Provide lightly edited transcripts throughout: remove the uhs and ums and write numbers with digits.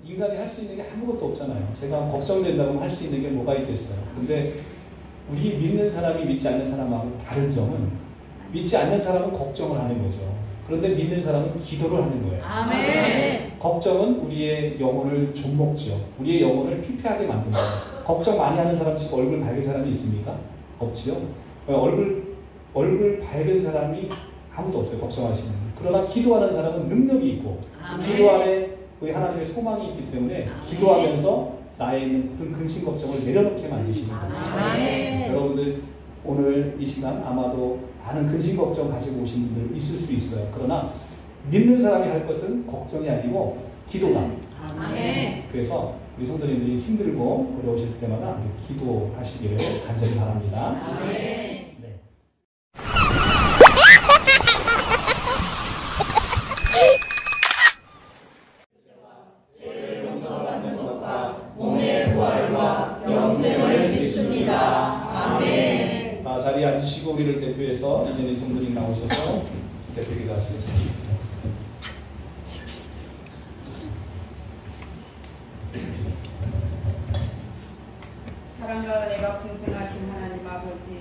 인간이 할 수 있는 게 아무것도 없잖아요. 제가 걱정된다고 할 수 있는 게 뭐가 있겠어요. 근데 우리 믿는 사람이 믿지 않는 사람하고 다른 점은 믿지 않는 사람은 걱정을 하는 거죠. 그런데 믿는 사람은 기도를 하는 거예요. 아멘. 걱정은 우리의 영혼을 좀먹죠. 우리의 영혼을 피폐하게 만듭니다. 걱정 많이 하는 사람 지금 얼굴 밝은 사람이 있습니까? 없지요. 얼굴 밝은 사람이 아무도 없어요. 걱정하시는. 그러나 기도하는 사람은 능력이 있고 기도 안에 우리 하나님의 소망이 있기 때문에 기도하면서 나에 있는 모든 근심 걱정을 내려놓게 만드시는 거예요. 여러분들 오늘 이 시간 아마도 많은 근심 걱정 가지고 오신 분들 있을 수 있어요. 그러나 믿는 사람이 할 것은 걱정이 아니고 기도다. 그래서 우리 성도님들이 힘들고 어려우실 때마다 기도하시기를 간절히 바랍니다. 네. 죄를 용서받는 것과 몸의 부활과 영생을 믿습니다. 아멘. 자리에 앉으시고 우리를 대표해서 이제는 성도님 나오셔서 대표기도 하시겠습니다. 사랑과 은혜가 풍성하신 하나님 아버지,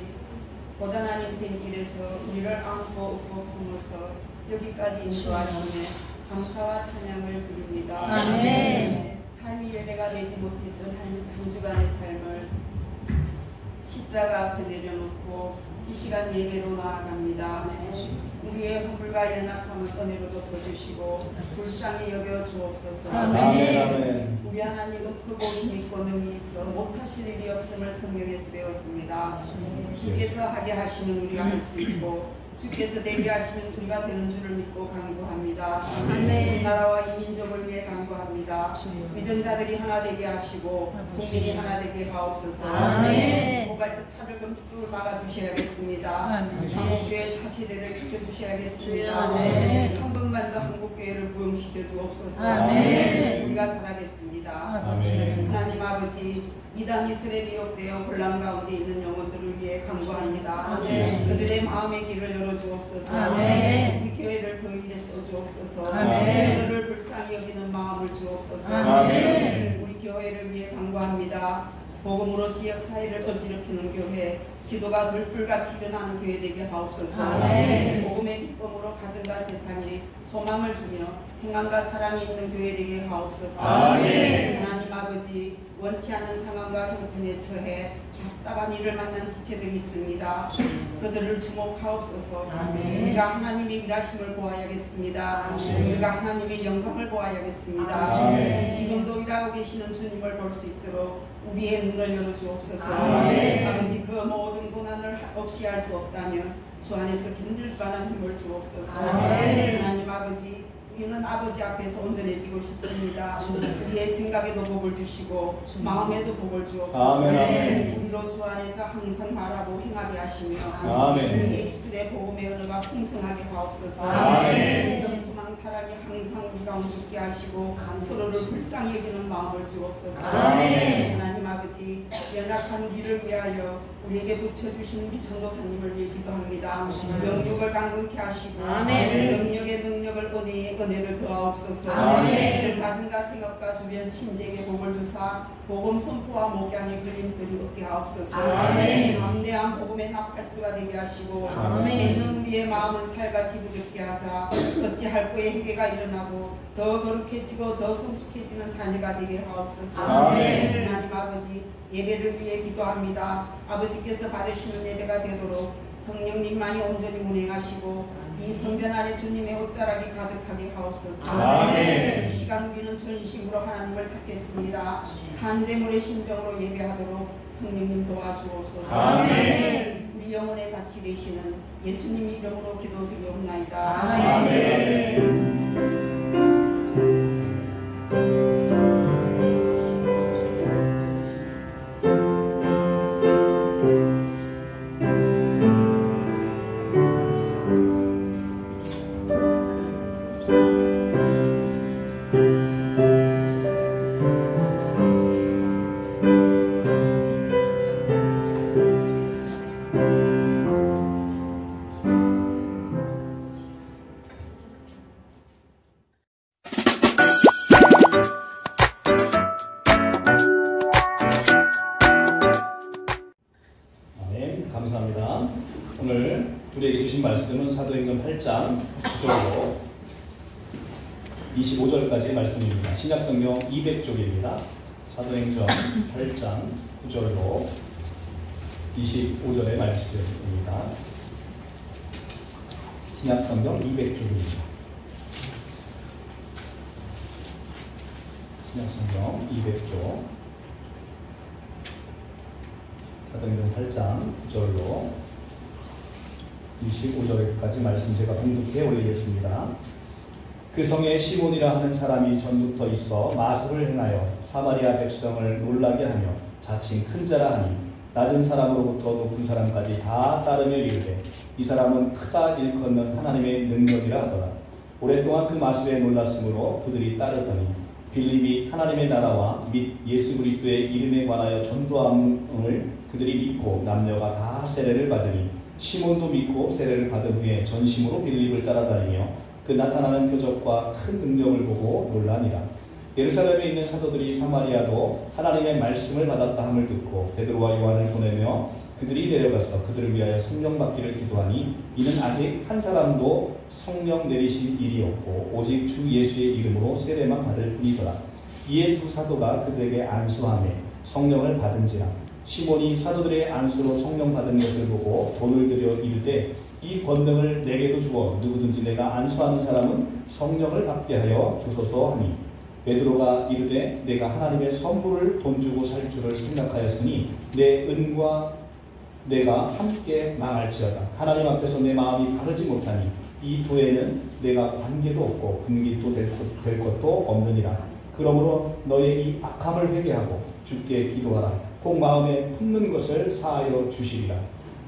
고단한 인생길에서 우리를 안고 업고 품어서 여기까지 인도하시네 감사와 찬양을 드립니다. 아멘. 삶이 예배가 되지 못했던 한 주간의 삶을 십자가 앞에 내려놓고 이 시간 예배로 나아갑니다. 우리의 허물과 연약함을 은혜로 덮어주시고 불쌍히 여겨 주옵소서. 아멘. 우리 하나님은 크고 힘있고 능히 있어 못하실 일이 없음을 성경에서 배웠습니다. 주께서 하게 하시면 우리가 할 수 있고 주께서 되게 하시면 우리가 되는 줄을 믿고 간구합니다. 우리나라와 이 민족을 위해 간구합니다. 위정자들이 하나 되게 하시고 국민이 하나 되게 하옵소서. 고발적 차별금지를 막아주셔야겠습니다. 한국교회 차세대를 지켜주셔야겠습니다. 한 번만 더 한국교회를 부흥시켜 주옵소서. 우리가 살아겠습니다. 하나님 아버지, 이단 이슬에 미혹되어 혼란 가운데 있는 영혼들을 위해 간구합니다. 그들의 마음의 길을 열어주옵소서. 우리 교회를 긍휼히 써주옵소서. 그들을 불쌍히 여기는 마음을 주옵소서. 우리 교회를 위해 간구합니다. 복음으로 지역 사회를 어지럽히는 교회, 기도가 들불같이 일어나는 교회 되게 하옵소서. 복음의 기쁨으로 가정과 세상에 소망을 주며 평안과 사랑이 있는 교회 되게 하옵소서. 하나님 아버지, 원치 않는 상황과 형편에 처해 답답한 일을 만난 지체들이 있습니다. 그들을 주목하옵소서. 우리가 하나님의 일하심을 보아야겠습니다. 우리가 하나님의 영광을 보아야겠습니다. 지금도 일하고 계시는 주님을 볼 수 있도록 우리의 눈을 열어주옵소서. 아버지, 그 모든 고난을 없이 할 수 없다면 주 안에서 견딜 만한 힘을 주옵소서. 하나님 아버지, 우리는 아버지 앞에서 온전해지고 싶습니다. 우리의 생각에도 복을 주시고 마음에도 복을 주옵소서. 우리로 주 안에서 항상 말하고 행하게 하시며 우리의 입술에 복음의 은혜가 풍성하게 하옵소서. 믿음, 소망, 사랑이 항상 우리 가운데 있게 하시고 서로를 불쌍히 여기는 마음을 주옵소서. 하나님 아버지, 연약한 우리를 위하여 우리에게 붙여주신 우리 전도사님을 위해 기도합니다. 영육을 강건케 하시고 능력의 능력을 은혜를 더하옵소서. 가정과 생업과 주변 친지에게 복을 주사 복음 선포와 목양의 그림들이 얻게 하옵소서. 담대한 복음의 납할수가 되게 하시고 믿는 우리의 마음은 살같이 부드럽게 하사 어찌할 거에 회개가 일어나고 더 거룩해지고 더 성숙해지는 자녀가 되게 하옵소서. 하나님 아버지, 예배를 위해 기도합니다. 아버지께서 받으시는 예배가 되도록 성령님만이 온전히 운행하시고 이 성전 안에 주님의 옷자락이 가득하게 하옵소서. 이 시간 우리는 전심으로 하나님을 찾겠습니다. 간제물의 심정으로 예배하도록 성령님 도와주옵소서. 우리 영혼에 닿지 되시는 예수님 이름으로 기도드리옵나이다. 주신 말씀은 사도행전 8장 9절로 25절까지의 말씀입니다. 신약성경 200쪽입니다. 사도행전 8장 9절로 25절의 말씀입니다. 신약성경 200쪽입니다. 신약성경 200쪽 사도행전 8장 9절로 25절까지 말씀 제가 봉독해 올리겠습니다. 그 성에 시몬이라 하는 사람이 전부터 있어 마술을 행하여 사마리아 백성을 놀라게 하며 자칭 큰 자라 하니 낮은 사람으로부터 높은 사람까지 다 따르며 이르되 이 사람은 크다 일컫는 하나님의 능력이라 하더라. 오랫동안 그 마술에 놀랐으므로 그들이 따르더니 빌립이 하나님의 나라와 및 예수 그리스도의 이름에 관하여 전도함을 그들이 믿고 남녀가 다 세례를 받으니 시몬도 믿고 세례를 받은 후에 전심으로 빌립을 따라다니며 그 나타나는 표적과 큰 능력을 보고 놀라니라. 예루살렘에 있는 사도들이 사마리아도 하나님의 말씀을 받았다 함을 듣고 베드로와 요한을 보내며 그들이 내려가서 그들을 위하여 성령 받기를 기도하니 이는 아직 한 사람도 성령 내리실 일이 없고 오직 주 예수의 이름으로 세례만 받을 뿐이더라. 이에 두 사도가 그들에게 안수하며 성령을 받은지라. 시몬이 사도들의 안수로 성령 받은 것을 보고 돈을 들여 이르되 이 권능을 내게도 주어 누구든지 내가 안수하는 사람은 성령을 받게 하여 주소서 하니 베드로가 이르되 내가 하나님의 선물을 돈 주고 살 줄을 생각하였으니 내 은과 내가 함께 망할지어다. 하나님 앞에서 내 마음이 바르지 못하니 이 도에는 내가 관계도 없고 분깃도 될 것도 없느니라. 그러므로 너의 이 악함을 회개하고 주께 기도하라. 꼭 마음에 품는 것을 사하여 주시리라.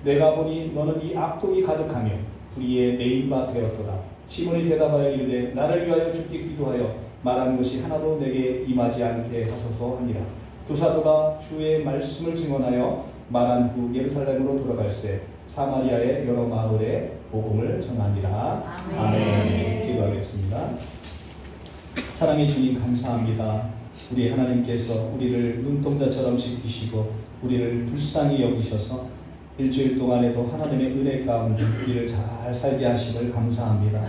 내가 보니 너는 이 악독이 가득하며 불의에 매인 바 되었도다. 시몬이 대답하여 이르되 나를 위하여 주께 기도하여 말하는 것이 하나도 내게 임하지 않게 하소서 하니라. 두 사도가 주의 말씀을 증언하여 말한 후 예루살렘으로 돌아갈새 사마리아의 여러 마을에 복음을 전하니라. 아멘. 기도하겠습니다. 사랑의 주님 감사합니다. 우리 하나님께서 우리를 눈동자처럼 지키시고 우리를 불쌍히 여기셔서 일주일 동안에도 하나님의 은혜 가운데 우리를 잘 살게 하심을 감사합니다.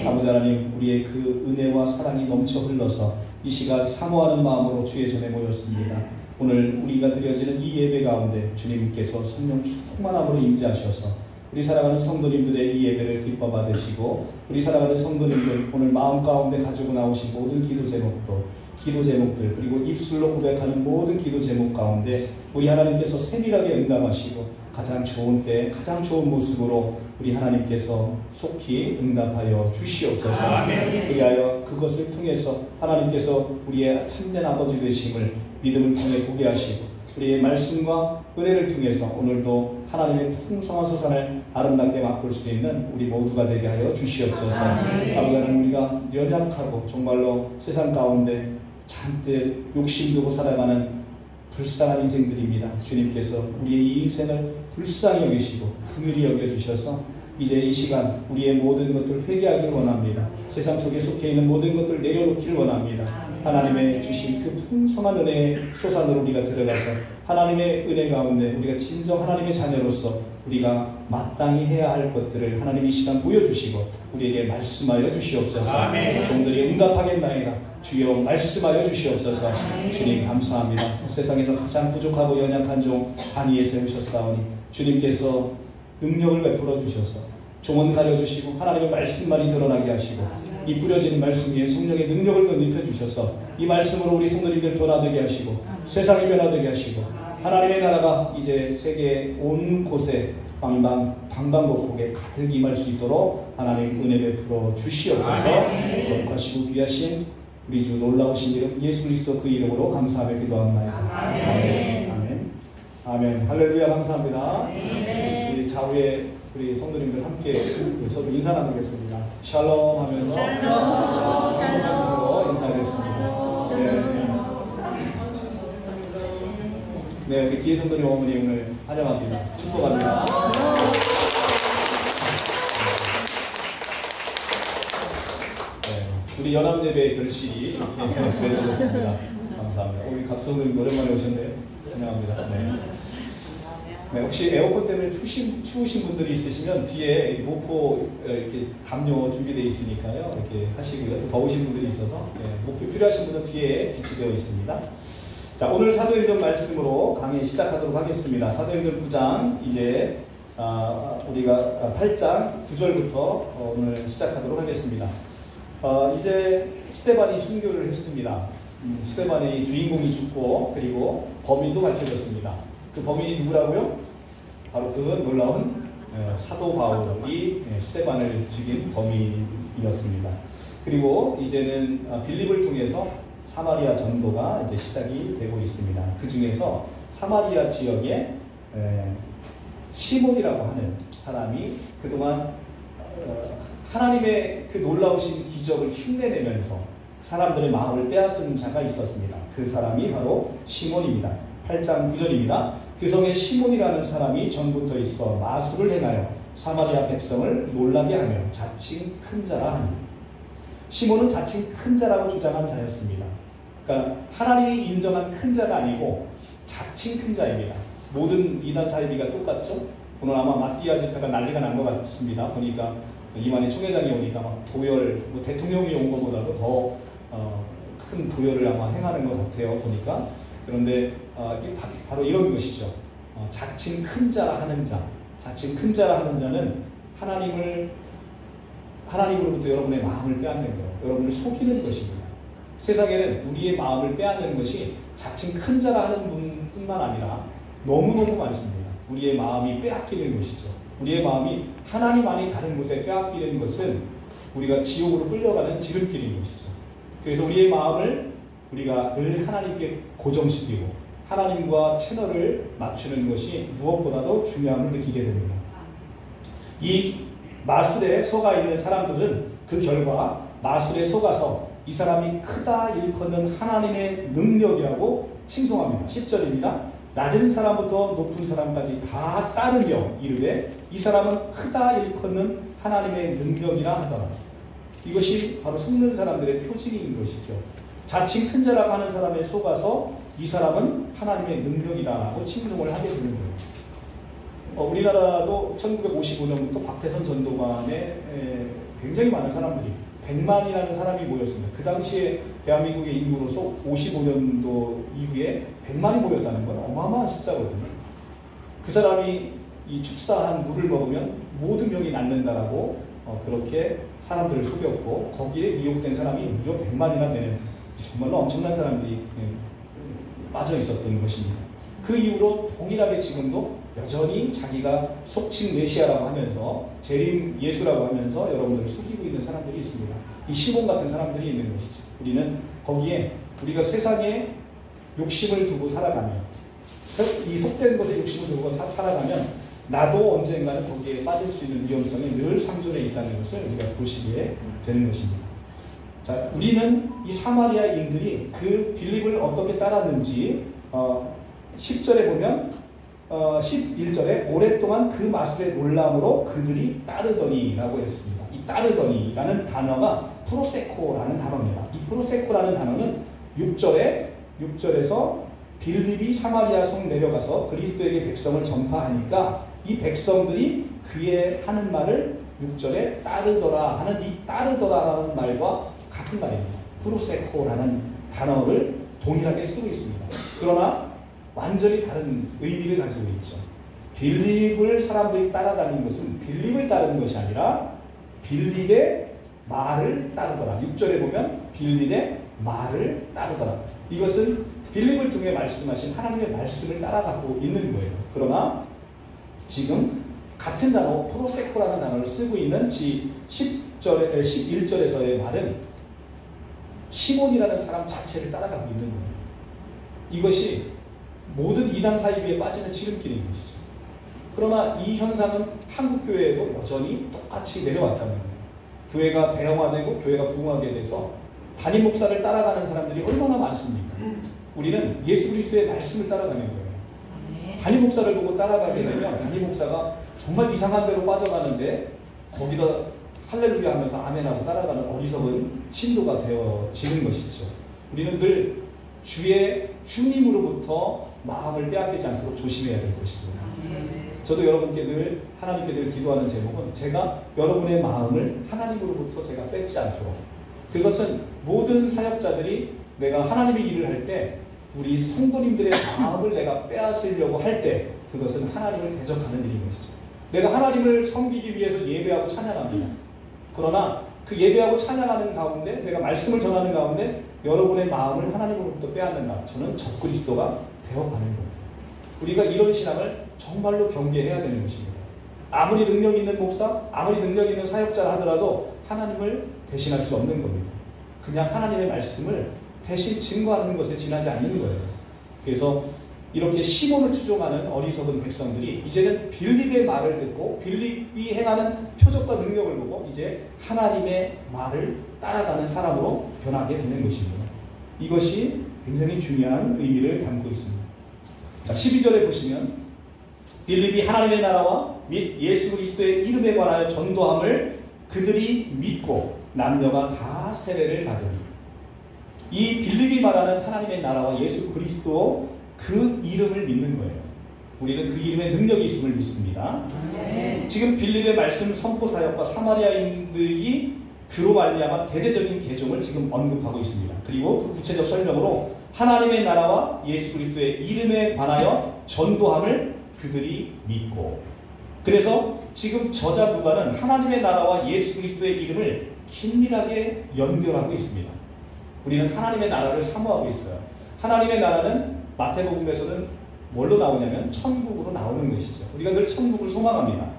아버지 하나님, 우리의 그 은혜와 사랑이 넘쳐 흘러서 이 시간 사모하는 마음으로 주의 전에 모였습니다. 오늘 우리가 드려지는 이 예배 가운데 주님께서 성령 충만함으로 임재하셔서 우리 사랑하는 성도님들의 이 예배를 기뻐 받으시고 우리 사랑하는 성도님들 오늘 마음 가운데 가지고 나오신 모든 기도 제목들 그리고 입술로 고백하는 모든 기도 제목 가운데 우리 하나님께서 세밀하게 응답하시고 가장 좋은 때 가장 좋은 모습으로 우리 하나님께서 속히 응답하여 주시옵소서. 그리하여 그것을 통해서 하나님께서 우리의 참된 아버지 되심을 믿음을 통해 보게 하시고 우리의 말씀과 은혜를 통해서 오늘도 하나님의 풍성한 소산을 아름답게 맛볼 수 있는 우리 모두가 되게 하여 주시옵소서. 아버지 하나님, 우리가 연약하고 정말로 세상 가운데 잔뜩 욕심두고 살아가는 불쌍한 인생들입니다. 주님께서 우리의 이 인생을 불쌍히 여기시고 긍휼히 여겨주셔서 이제 이 시간 우리의 모든 것들을 회개하길 원합니다. 세상 속에 속해 있는 모든 것들을 내려놓길 원합니다. 하나님의 주신 그 풍성한 은혜의 소산으로 우리가 들어가서 하나님의 은혜 가운데 우리가 진정 하나님의 자녀로서 우리가 마땅히 해야 할 것들을 하나님 이 시간 보여주시고 우리에게 말씀하여 주시옵소서. 종들이 응답하겠나이다. 주여 말씀하여 주시옵소서. 주님 감사합니다. 세상에서 가장 부족하고 연약한 종 단위에 세우셨사오니 주님께서 능력을 베풀어 주셔서 종은 가려주시고 하나님의 말씀만이 드러나게 하시고 이 뿌려지는 말씀 위에 성령의 능력을 덧입혀 주셔서 이 말씀으로 우리 성도님들 변화되게 하시고 세상이 변화되게 하시고 하나님의 나라가 이제 세계 온 곳에 방방곡곡에 가득 임할 수 있도록 하나님 은혜 베풀어 주시옵소서. 거룩하시고 귀하신 우리 주 놀라우신 이름 예수 그리스도 그 이름으로 감사하며 기도합니다. 아멘. 아멘. 아멘. 할렐루야. 감사합니다. 우리 좌우에 우리 성도님들 함께 저도 인사 나누겠습니다. 샬롬 하면서 하면서 인사하겠습니다. 네, 우리 기회 성도님 어머니 오늘 환영합니다. 축복합니다. 우리 연합예배 결실이 이렇게 맺어졌습니다. 감사합니다. 우리 각 성도님 오랜만에 오셨네요. 환영합니다. 네. 네, 혹시 에어컨 때문에 추우신 분들이 있으시면 뒤에 모포 이렇게 담요 준비되어 있으니까요. 이렇게 하시고요. 더우신 분들이 있어서 모포 필요하신 분은 뒤에 비치되어 있습니다. 자, 오늘 사도행전 말씀으로 강의 시작하도록 하겠습니다. 사도행전 9장 이제 우리가 8장 9절부터 오늘 시작하도록 하겠습니다. 이제 스데반이 순교를 했습니다. 스데반의 주인공이 죽고 그리고 범인도 밝혀졌습니다. 그 범인이 누구라고요? 바로 그 놀라운 사도 바울이 스데반을 죽인 범인이었습니다. 그리고 이제는 빌립을 통해서 사마리아 전도가 이제 시작이 되고 있습니다. 그 중에서 사마리아 지역에 시몬이라고 하는 사람이 그동안 하나님의 그 놀라우신 기적을 흉내내면서 사람들의 마음을 빼앗은 자가 있었습니다. 그 사람이 바로 시몬입니다. 8장 9절입니다. 그 성에 시몬이라는 사람이 전부터 있어 마술을 행하여 사마리아 백성을 놀라게 하며 자칭 큰 자라 하니. 시몬은 자칭 큰 자라고 주장한 자였습니다. 그러니까 하나님이 인정한 큰 자가 아니고 자칭 큰 자입니다. 모든 이단 사이비가 똑같죠? 오늘 아마 마띠아 집회가 난리가 난 것 같습니다. 보니까 이만희 총회장이 오니까 막 도열, 대통령이 온 것보다도 더 큰 도열을 아마 행하는 것 같아요. 보니까. 그런데 바로 이런 것이죠. 자칭 큰 자라 하는 자. 자칭 큰 자라 하는 자는 하나님으로부터 여러분의 마음을 빼앗는 거예요. 여러분을 속이는 것입니다. 세상에는 우리의 마음을 빼앗는 것이 자칭 큰 자라 하는 분뿐만 아니라 너무너무 많습니다. 우리의 마음이 빼앗기는 것이죠. 우리의 마음이 하나님 안에 다른 곳에 빼앗기는 것은 우리가 지옥으로 끌려가는 지름길인 것이죠. 그래서 우리의 마음을 우리가 늘 하나님께 고정시키고 하나님과 채널을 맞추는 것이 무엇보다도 중요함을 느끼게 됩니다. 이 마술에 속아 있는 사람들은 그 결과 마술에 속아서 이 사람이 크다 일컫는 하나님의 능력이라고 칭송합니다. 10절입니다. 낮은 사람부터 높은 사람까지 다 따르며 이르되 이 사람은 크다 일컫는 하나님의 능력이라 하더라. 이것이 바로 속는 사람들의 표징인 것이죠. 자칭 큰 자라고 하는 사람에 속아서 이 사람은 하나님의 능력이다라고 칭송을 하게 되는 거예요. 우리나라도 1955년부터 박태선 전도관에 굉장히 많은 사람들이 100만이라는 사람이 모였습니다. 그 당시에 대한민국의 인구로서 55년도 이후에 100만이 모였다는 건 어마어마한 숫자거든요. 그 사람이 이 축사한 물을 먹으면 모든 병이 낫는다라고 그렇게 사람들을 속였고 거기에 미혹된 사람이 무려 100만이나 되는 정말로 엄청난 사람들이 빠져 있었던 것입니다. 그 이후로 동일하게 지금도 여전히 자기가 속칭 메시아라고 하면서 재림 예수라고 하면서 여러분들을 속이고 있는 사람들이 있습니다. 이 시몬 같은 사람들이 있는 것이죠. 우리는 거기에 우리가 세상에 욕심을 두고 살아가면 이 속된 것에 욕심을 두고 살아가면 나도 언젠가는 거기에 빠질 수 있는 위험성이 늘 상존해 있다는 것을 우리가 보시게 되는 것입니다. 자, 우리는 이 사마리아인들이 그 빌립을 어떻게 따랐는지 10절에 보면 11절에 오랫동안 그 마술의 놀람으로 그들이 따르더니 라고 했습니다. 이 따르더니 라는 단어가 프로세코라는 단어입니다. 이 프로세코라는 단어는 6절에서 빌립이 사마리아 성 내려가서 그리스도에게 백성을 전파하니까 이 백성들이 그의 하는 말을 6절에 따르더라 하는 이 따르더라라는 말과 같은 말입니다. 프로세코라는 단어를 동일하게 쓰고 있습니다. 그러나 완전히 다른 의미를 가지고 있죠. 빌립을 사람들이 따라다니는 것은 빌립을 따르는 것이 아니라 빌립의 말을 따르더라. 6절에 보면 빌립의 말을 따르더라. 이것은 빌립을 통해 말씀하신 하나님의 말씀을 따라가고 있는 거예요. 그러나 지금 같은 단어 프로세코라는 단어를 쓰고 있는 11절에서의 말은 시몬이라는 사람 자체를 따라가고 있는 거예요. 이것이 모든 이단 사이비에 빠지는 지름길인 것이죠. 그러나 이 현상은 한국교회에도 여전히 똑같이 내려왔다는 거예요. 교회가 대형화되고 교회가 부흥하게 돼서 담임 목사를 따라가는 사람들이 얼마나 많습니까? 우리는 예수 그리스도의 말씀을 따라가는 거예요. 담임 목사를 보고 따라가게 되면 담임 목사가 정말 이상한 데로 빠져가는데 거기다 할렐루야 하면서 아멘하고 따라가는 어리석은 신도가 되어지는 것이죠. 우리는 늘 주의 주님으로부터 마음을 빼앗기지 않도록 조심해야 될 것입니다. 저도 여러분께 늘 하나님께 늘 기도하는 제목은 제가 여러분의 마음을 하나님으로부터 제가 뺏지 않도록, 그것은 모든 사역자들이 내가 하나님의 일을 할 때 우리 성도님들의 마음을 내가 빼앗으려고 할 때 그것은 하나님을 대적하는 일인 것이죠. 내가 하나님을 섬기기 위해서 예배하고 찬양합니다. 그러나 그 예배하고 찬양하는 가운데 내가 말씀을 전하는 가운데 여러분의 마음을 하나님으로부터 빼앗는다. 저는 적그리스도가 되어가는 겁니다. 우리가 이런 신앙을 정말로 경계해야 되는 것입니다. 아무리 능력 있는 목사, 아무리 능력 있는 사역자라 하더라도 하나님을 대신할 수 없는 겁니다. 그냥 하나님의 말씀을 대신 증거하는 것에 지나지 않는 거예요. 그래서 이렇게 시몬을 추종하는 어리석은 백성들이 이제는 빌립의 말을 듣고 빌립이 행하는 표적과 능력을 보고 이제 하나님의 말을 따라가는 사람으로 변하게 되는 것입니다. 이것이 굉장히 중요한 의미를 담고 있습니다. 자, 12절에 보시면 빌립이 하나님의 나라와 및 예수 그리스도의 이름에 관하여 전도함을 그들이 믿고 남녀가 다 세례를 받으니, 이 빌립이 말하는 하나님의 나라와 예수 그리스도 그 이름을 믿는 거예요. 우리는 그 이름에 능력이 있음을 믿습니다. 지금 빌립의 말씀 선포 사역과 사마리아인들이 그로 말미암아 대대적인 개종을 지금 언급하고 있습니다. 그리고 그 구체적 설명으로 하나님의 나라와 예수 그리스도의 이름에 관하여 전도함을 그들이 믿고, 그래서 지금 저자 누가는 하나님의 나라와 예수 그리스도의 이름을 긴밀하게 연결하고 있습니다. 우리는 하나님의 나라를 사모하고 있어요. 하나님의 나라는 마태복음에서는 뭘로 나오냐면 천국으로 나오는 것이죠. 우리가 늘 천국을 소망합니다.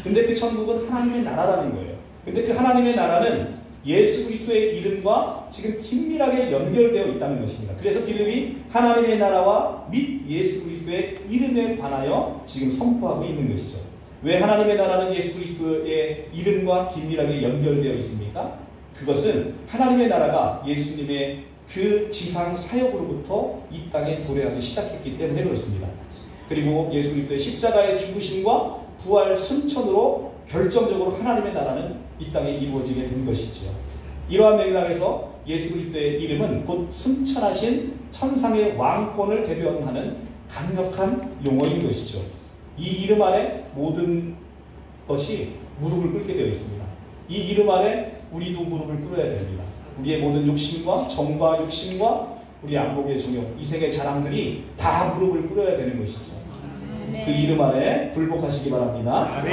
근데 그 천국은 하나님의 나라라는 거예요. 근데 그 하나님의 나라는 예수 그리스도의 이름과 지금 긴밀하게 연결되어 있다는 것입니다. 그래서 빌립이 하나님의 나라와 및 예수 그리스도의 이름에 관하여 지금 선포하고 있는 것이죠. 왜 하나님의 나라는 예수 그리스도의 이름과 긴밀하게 연결되어 있습니까? 그것은 하나님의 나라가 예수님의 그 지상 사역으로부터 이 땅에 도래하기 시작했기 때문에 그렇습니다. 그리고 예수 그리스도의 십자가의 죽으심과 부활 승천으로 결정적으로 하나님의 나라는 이 땅에 이루어지게 된 것이죠. 이러한 맥락에서 예수 그리스도의 이름은 곧 승천하신 천상의 왕권을 대변하는 강력한 용어인 것이죠. 이 이름 아래 모든 것이 무릎을 꿇게 되어 있습니다. 이 이름 아래 우리도 무릎을 꿇어야 됩니다. 우리의 모든 욕심과 정과 욕심과 우리 안목의 정욕, 이생의 자랑들이 다 무릎을 꿇어야 되는 것이죠. 그 이름 아래 굴복하시기 바랍니다.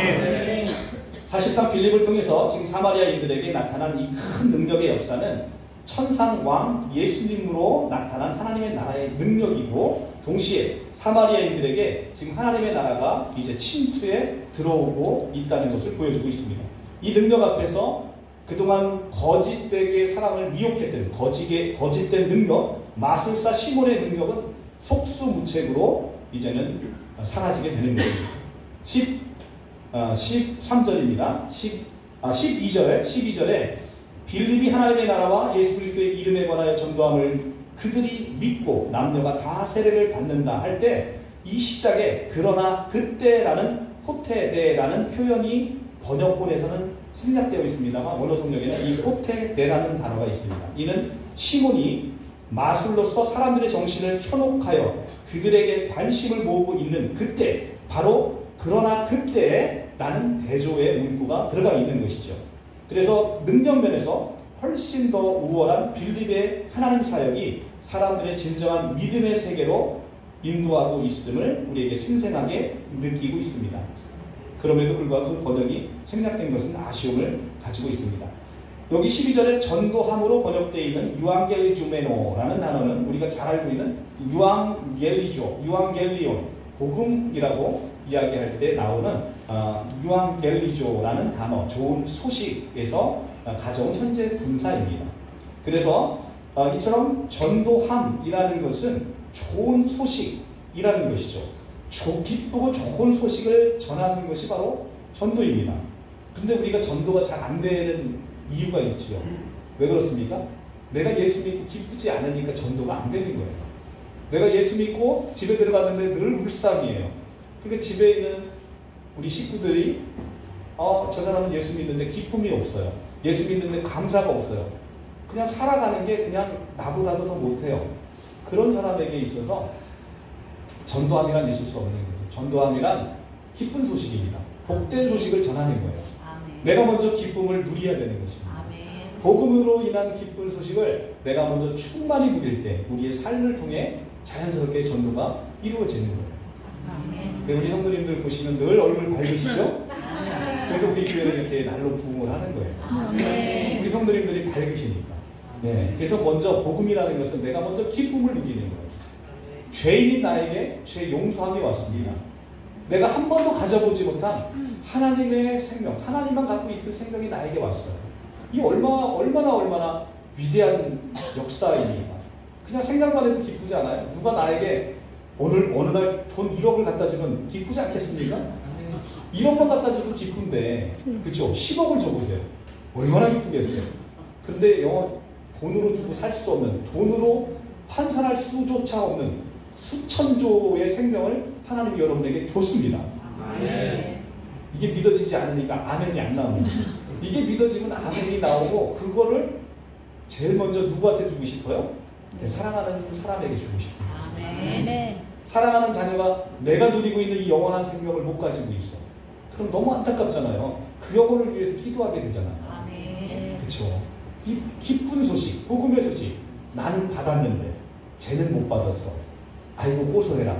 사실상 빌립을 통해서 지금 사마리아인들에게 나타난 이 큰 능력의 역사는 천상왕 예수님으로 나타난 하나님의 나라의 능력이고, 동시에 사마리아인들에게 지금 하나님의 나라가 이제 침투에 들어오고 있다는 것을 보여주고 있습니다. 이 능력 앞에서 그동안 거짓되게 사람을 미혹했던 거짓된 능력, 마술사 시몬의 능력은 속수무책으로 이제는 사라지게 되는 것입니다. 13절입니다. 12절에 빌립이 하나님의 나라와 예수 그리스도의 이름에 관하여 전도함을 그들이 믿고 남녀가 다 세례를 받는다 할 때 이 시작에 그러나 그때라는 호테데라는 표현이 번역본에서는 생략되어 있습니다만 원어 성경에는 이 호테데라는 단어가 있습니다. 이는 시몬이 마술로서 사람들의 정신을 현혹하여 그들에게 관심을 모으고 있는 그때, 바로 그러나 그때라는 대조의 문구가 들어가 있는 것이죠. 그래서 능력면에서 훨씬 더 우월한 빌립의 하나님 사역이 사람들의 진정한 믿음의 세계로 인도하고 있음을 우리에게 생생하게 느끼고 있습니다. 그럼에도 불구하고 그 번역이 생략된 것은 아쉬움을 가지고 있습니다. 여기 12절에 전도함으로 번역되어 있는 유앙겔리주메노라는 단어는 우리가 잘 알고 있는 유앙겔리온, 복음이라고 이야기할 때 나오는 유앙겔리조라는 단어, 좋은 소식에서 가져온 현재 분사입니다. 그래서 이처럼 전도함이라는 것은 좋은 소식이라는 것이죠. 기쁘고 좋은 소식을 전하는 것이 바로 전도입니다. 근데 우리가 전도가 잘 안 되는 이유가 있죠. 왜 그렇습니까? 내가 예수 믿고 기쁘지 않으니까 전도가 안 되는 거예요. 내가 예수 믿고 집에 들어갔는데 늘 울상이에요. 그러니까 집에 있는 우리 식구들이 저 사람은 예수 믿는데 기쁨이 없어요. 예수 믿는데 감사가 없어요. 그냥 살아가는 게 그냥 나보다도 더 못해요. 그런 사람에게 있어서 전도함이란 있을 수 없는 거죠. 전도함이란 기쁜 소식입니다. 복된 소식을 전하는 거예요. 아멘. 내가 먼저 기쁨을 누려야 되는 것입니다. 아멘. 복음으로 인한 기쁜 소식을 내가 먼저 충만히 누릴 때 우리의 삶을 통해 자연스럽게 전도가 이루어지는 거예요. 아멘. 네, 우리 성도님들 보시면 늘 얼굴 밝으시죠? 그래서 우리 교회는 이렇게 날로 부흥을 하는 거예요. 네. 우리 성도님들이 밝으시니까. 네, 그래서 먼저 복음이라는 것은 내가 먼저 기쁨을 누리는 거예요. 죄인인 나에게 죄 용서함이 왔습니다. 내가 한 번도 가져보지 못한 하나님의 생명, 하나님만 갖고 있던 생명이 나에게 왔어요. 이 얼마나 위대한 역사입니까? 그냥 생각만 해도 기쁘지 않아요? 누가 나에게 어느 날 돈 1억을 갖다 주면 기쁘지 않겠습니까? 1억만 갖다 줘도 기쁜데, 그렇죠? 10억을 줘보세요. 얼마나 기쁘겠어요? 그런데 돈으로 주고 살 수 없는, 돈으로 환산할 수조차 없는 수천조의 생명을 하나님이 여러분에게 줬습니다. 네. 이게 믿어지지 않으니까 아멘이 안 나옵니다. 이게 믿어지면 아멘이 나오고, 그거를 제일 먼저 누구한테 주고 싶어요? 사랑하는 사람에게 주고 싶어요. 아멘. 사랑하는 자녀가 내가 누리고 있는 이 영원한 생명을 못 가지고 있어. 그럼 너무 안타깝잖아요. 그 영혼을 위해서 기도하게 되잖아요. 아멘. 그렇죠. 이 기쁜 소식, 복음의 소식, 나는 받았는데 쟤는 못 받았어. 아이고 고소해라.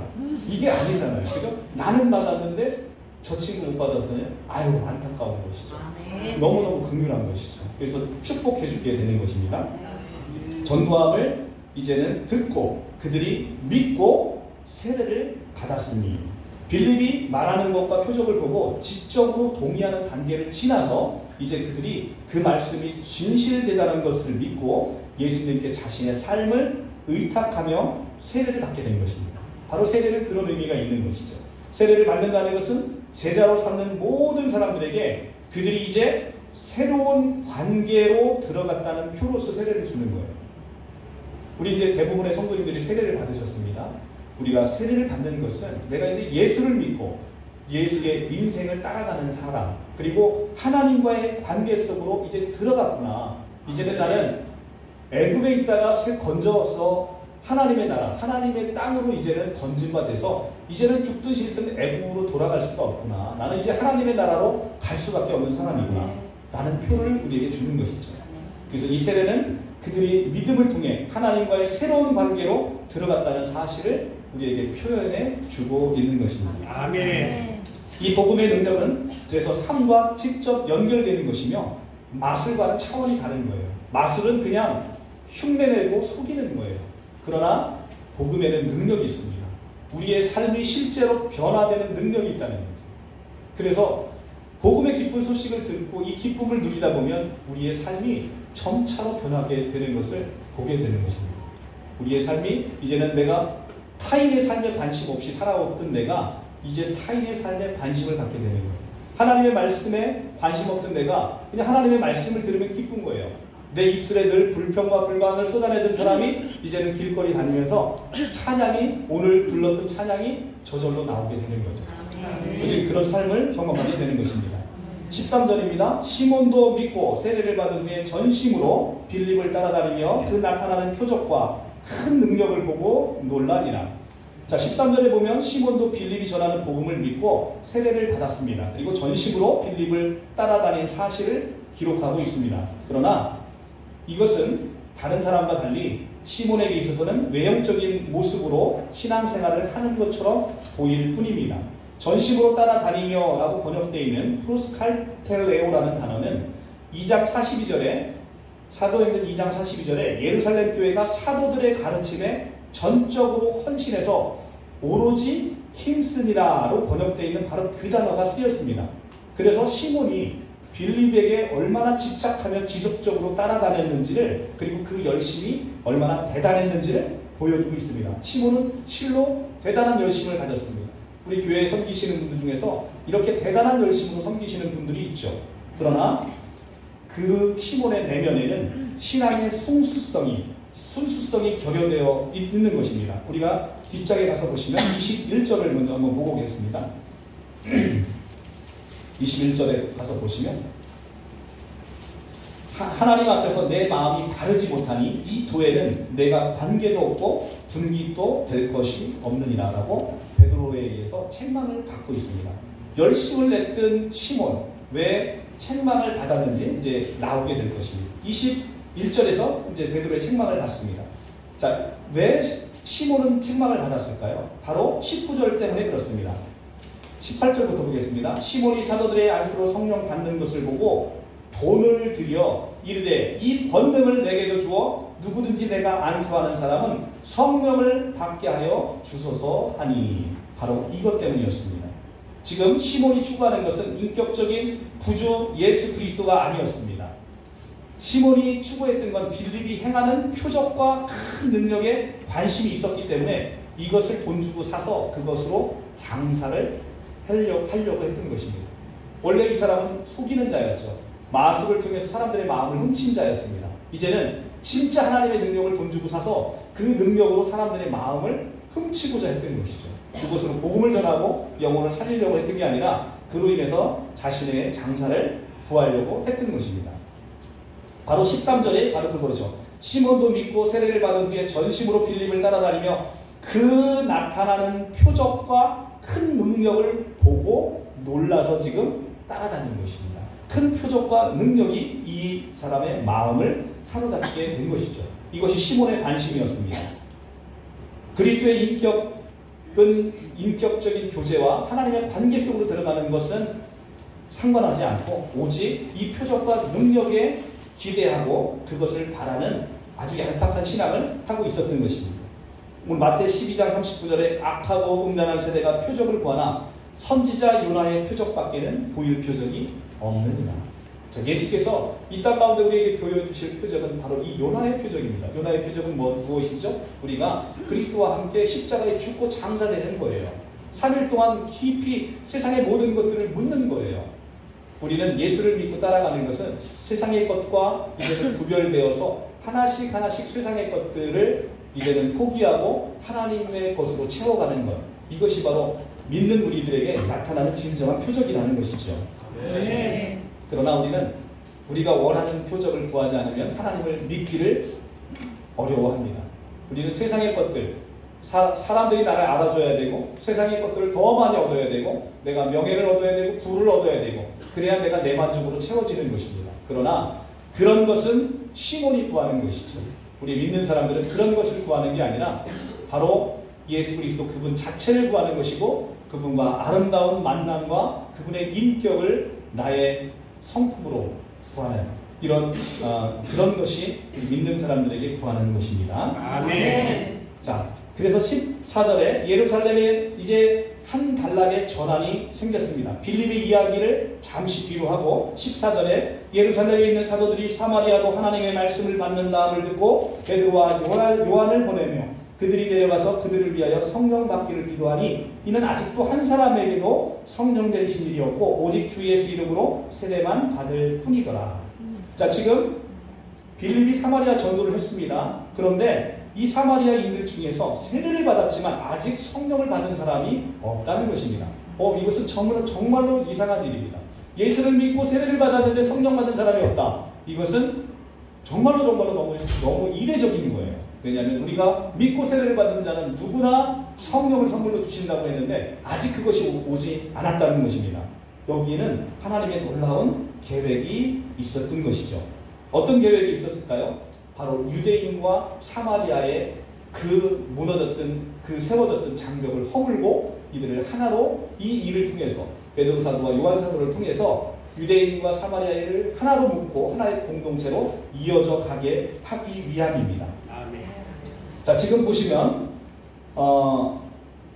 이게 아니잖아요. 그죠? 나는 받았는데 저 친구 못 받았어요. 아유 안타까운 것이죠. 아멘. 너무너무 긍휼한 것이죠. 그래서 축복해 주게 되는 것입니다. 전도함을 이제는 듣고 그들이 믿고 세례를 받았으니, 빌립이 말하는 것과 표적을 보고 지적으로 동의하는 단계를 지나서 이제 그들이 그 말씀이 진실되다는 것을 믿고 예수님께 자신의 삶을 의탁하며 세례를 받게 된 것입니다. 바로 세례는 그런 의미가 있는 것이죠. 세례를 받는다는 것은 제자로 삼는 모든 사람들에게 그들이 이제 새로운 관계로 들어갔다는 표로서 세례를 주는 거예요. 우리 이제 대부분의 성도님들이 세례를 받으셨습니다. 우리가 세례를 받는 것은 내가 이제 예수를 믿고 예수의 인생을 따라가는 사람, 그리고 하나님과의 관계 속으로 이제 들어갔구나. 이제는 나는 애굽에 있다가 건져서 하나님의 나라, 하나님의 땅으로 이제는 건진바 돼서 이제는 죽든 싫든 애굽으로 돌아갈 수가 없구나. 나는 이제 하나님의 나라로 갈 수밖에 없는 사람이구나. 라는 표를 우리에게 주는 것이죠. 그래서 이 세례는 그들이 믿음을 통해 하나님과의 새로운 관계로 들어갔다는 사실을 우리에게 표현해 주고 있는 것입니다. 아멘. 이 복음의 능력은 그래서 삶과 직접 연결되는 것이며 마술과는 차원이 다른 거예요. 마술은 그냥 흉내내고 속이는 거예요. 그러나 복음에는 능력이 있습니다. 우리의 삶이 실제로 변화되는 능력이 있다는 거죠. 그래서 복음의 기쁜 소식을 듣고 이 기쁨을 누리다 보면 우리의 삶이 점차로 변하게 되는 것을 보게 되는 것입니다. 우리의 삶이 이제는 내가 타인의 삶에 관심 없이 살아왔던 내가 이제 타인의 삶에 관심을 갖게 되는 거예요. 하나님의 말씀에 관심 없던 내가 그냥 하나님의 말씀을 들으면 기쁜 거예요. 내 입술에 늘 불평과 불만을 쏟아내던 사람이 이제는 길거리 다니면서 찬양이, 오늘 불렀던 찬양이 저절로 나오게 되는 거죠. 그런 삶을 경험하게 되는 것입니다. 13절입니다. 시몬도 믿고 세례를 받은 후에 전심으로 빌립을 따라다니며 그 나타나는 표적과 큰 능력을 보고 놀라니라. 자, 13절에 보면 시몬도 빌립이 전하는 복음을 믿고 세례를 받았습니다. 그리고 전심으로 빌립을 따라다닌 사실을 기록하고 있습니다. 그러나 이것은 다른 사람과 달리 시몬에게 있어서는 외형적인 모습으로 신앙생활을 하는 것처럼 보일 뿐입니다. 전심으로 따라다니며 라고 번역되어 있는 프로스칼텔레오라는 단어는 2장 42절에 사도행전 2장 42절에 예루살렘 교회가 사도들의 가르침에 전적으로 헌신해서 오로지 힘쓰니라로 번역되어 있는 바로 그 단어가 쓰였습니다. 그래서 시몬이 빌립에게 얼마나 집착하며 지속적으로 따라다녔는지를, 그리고 그 열심이 얼마나 대단했는지를 보여주고 있습니다. 시몬은 실로 대단한 열심을 가졌습니다. 우리 교회에 섬기시는 분들 중에서 이렇게 대단한 열심으로 섬기시는 분들이 있죠. 그러나 그 시몬의 내면에는 신앙의 순수성이 결여되어 있는 것입니다. 우리가 뒷장에 가서 보시면 21절을 먼저 한번 보고 오겠습니다. 21절에 가서 보시면 하나님 앞에서 내 마음이 바르지 못하니 이 도에는 내가 관계도 없고 분깃도 될 것이 없느니라라고 베드로에 의해서 책망을 받고 있습니다. 열심을 냈던 시몬 왜 책망을 받았는지 이제 나오게 될 것입니다. 21절에서 이제 베드로의 책망을 받습니다. 자, 왜 시몬은 책망을 받았을까요? 바로 19절 때문에 그렇습니다. 18절부터 보겠습니다. 시몬이 사도들의 안수로 성령 받는 것을 보고 돈을 들여 이르되 이 권능을 내게도 주어 누구든지 내가 안수하는 사람은 성령을 받게 하여 주소서 하니 바로 이것 때문이었습니다. 지금 시몬이 추구하는 것은 인격적인 구주 예수 그리스도가 아니었습니다. 시몬이 추구했던 건 빌립이 행하는 표적과 큰 능력에 관심이 있었기 때문에 이것을 돈 주고 사서 그것으로 장사를 하려고 했던 것입니다. 원래 이 사람은 속이는 자였죠. 마술을 통해서 사람들의 마음을 훔친 자였습니다. 이제는 진짜 하나님의 능력을 돈 주고 사서 그 능력으로 사람들의 마음을 훔치고자 했던 것이죠. 그것으로 복음을 전하고 영혼을 살리려고 했던 게 아니라 그로 인해서 자신의 장사를 구하려고 했던 것입니다. 바로 13절에 바로 그거죠. 시몬도 믿고 세례를 받은 후에 전심으로 빌립을 따라다니며 그 나타나는 표적과 큰 능력을 보고 놀라서 지금 따라다니는 것입니다. 큰 표적과 능력이 이 사람의 마음을 사로잡게 된 것이죠. 이것이 시몬의 관심이었습니다. 그리스도의 인격은 인격적인 교제와 하나님의 관계 속으로 들어가는 것은 상관하지 않고 오직 이 표적과 능력에 기대하고 그것을 바라는 아주 얄팍한 신앙을 하고 있었던 것입니다. 오늘 마태 12장 39절에 악하고 음란한 세대가 표적을 구하나 선지자 요나의 표적밖에는 보일 표적이 없느니라. 자, 예수께서 이 땅 가운데 우리에게 보여주실 표적은 바로 이 요나의 표적입니다. 요나의 표적은 무엇이죠? 우리가 그리스도와 함께 십자가에 죽고 장사되는 거예요. 3일 동안 깊이 세상의 모든 것들을 묻는 거예요. 우리는 예수를 믿고 따라가는 것은 세상의 것과 이제는 구별되어서 하나씩 세상의 것들을 이제는 포기하고 하나님의 것으로 채워가는 것. 이것이 바로 믿는 우리들에게 나타나는 진정한 표적이라는 것이죠. 네. 그러나 우리는 우리가 원하는 표적을 구하지 않으면 하나님을 믿기를 어려워합니다. 우리는 세상의 것들, 사람들이 나를 알아줘야 되고 세상의 것들을 더 많이 얻어야 되고 내가 명예를 얻어야 되고 부를 얻어야 되고 그래야 내가 내 만족으로 채워지는 것입니다. 그러나 그런 것은 시몬이 구하는 것이죠. 우리 믿는 사람들은 그런 것을 구하는 게 아니라 바로 예수 그리스도 그분 자체를 구하는 것이고 그분과 아름다운 만남과 그분의 인격을 나의 성품으로 구하는 이런 그런 것이 믿는 사람들에게 구하는 것입니다. 아멘. 자, 그래서 14절에 예루살렘에 이제 한 단락의 전환이 생겼습니다. 빌립의 이야기를 잠시 뒤로 하고 14절에 예루살렘에 있는 사도들이 사마리아도 하나님의 말씀을 받는 다음을 듣고 베드로와 요한을 보내며 그들이 내려가서 그들을 위하여 성령 받기를 기도하니 이는 아직도 한 사람에게도 성령 내리신 일이 없고 오직 주 예수 이름으로 세례만 받을 뿐이더라. 자, 지금 빌립이 사마리아 전도를 했습니다. 그런데 이 사마리아인들 중에서 세례를 받았지만 아직 성령을 받은 사람이 없다는 것입니다. 이것은 정말로 이상한 일입니다. 예수를 믿고 세례를 받았는데 성령 받은 사람이 없다. 이것은 정말로 너무 이례적인 거예요. 왜냐하면 우리가 믿고 세례를 받는 자는 누구나 성령을 선물로 주신다고 했는데 아직 그것이 오지 않았다는 것입니다. 여기에는 하나님의 놀라운 계획이 있었던 것이죠. 어떤 계획이 있었을까요? 바로 유대인과 사마리아의 그 세워졌던 장벽을 허물고 이들을 하나로 이 일을 통해서 베드로 사도와 요한 사도를 통해서 유대인과 사마리아를 하나로 묶고 하나의 공동체로 이어져 가게 하기 위함입니다. 아멘. 자, 지금 보시면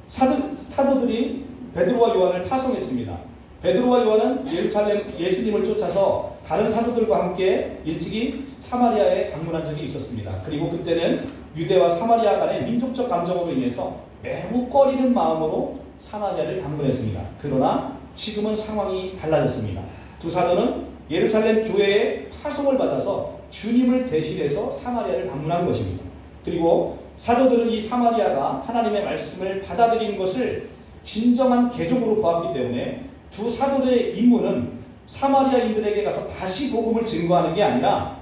사도들이 베드로와 요한을 파송했습니다. 베드로와 요한은 예루살렘 예수님을 쫓아서 다른 사도들과 함께 일찍이 사마리아에 방문한 적이 있었습니다. 그리고 그때는 유대와 사마리아 간의 민족적 감정으로 인해서 매우 꺼리는 마음으로 사마리아를 방문했습니다. 그러나 지금은 상황이 달라졌습니다. 두 사도는 예루살렘 교회에 파송을 받아서 주님을 대신해서 사마리아를 방문한 것입니다. 그리고 사도들은 이 사마리아가 하나님의 말씀을 받아들인 것을 진정한 개종으로 보았기 때문에 두 사도들의 임무는 사마리아인들에게 가서 다시 복음을 증거하는 게 아니라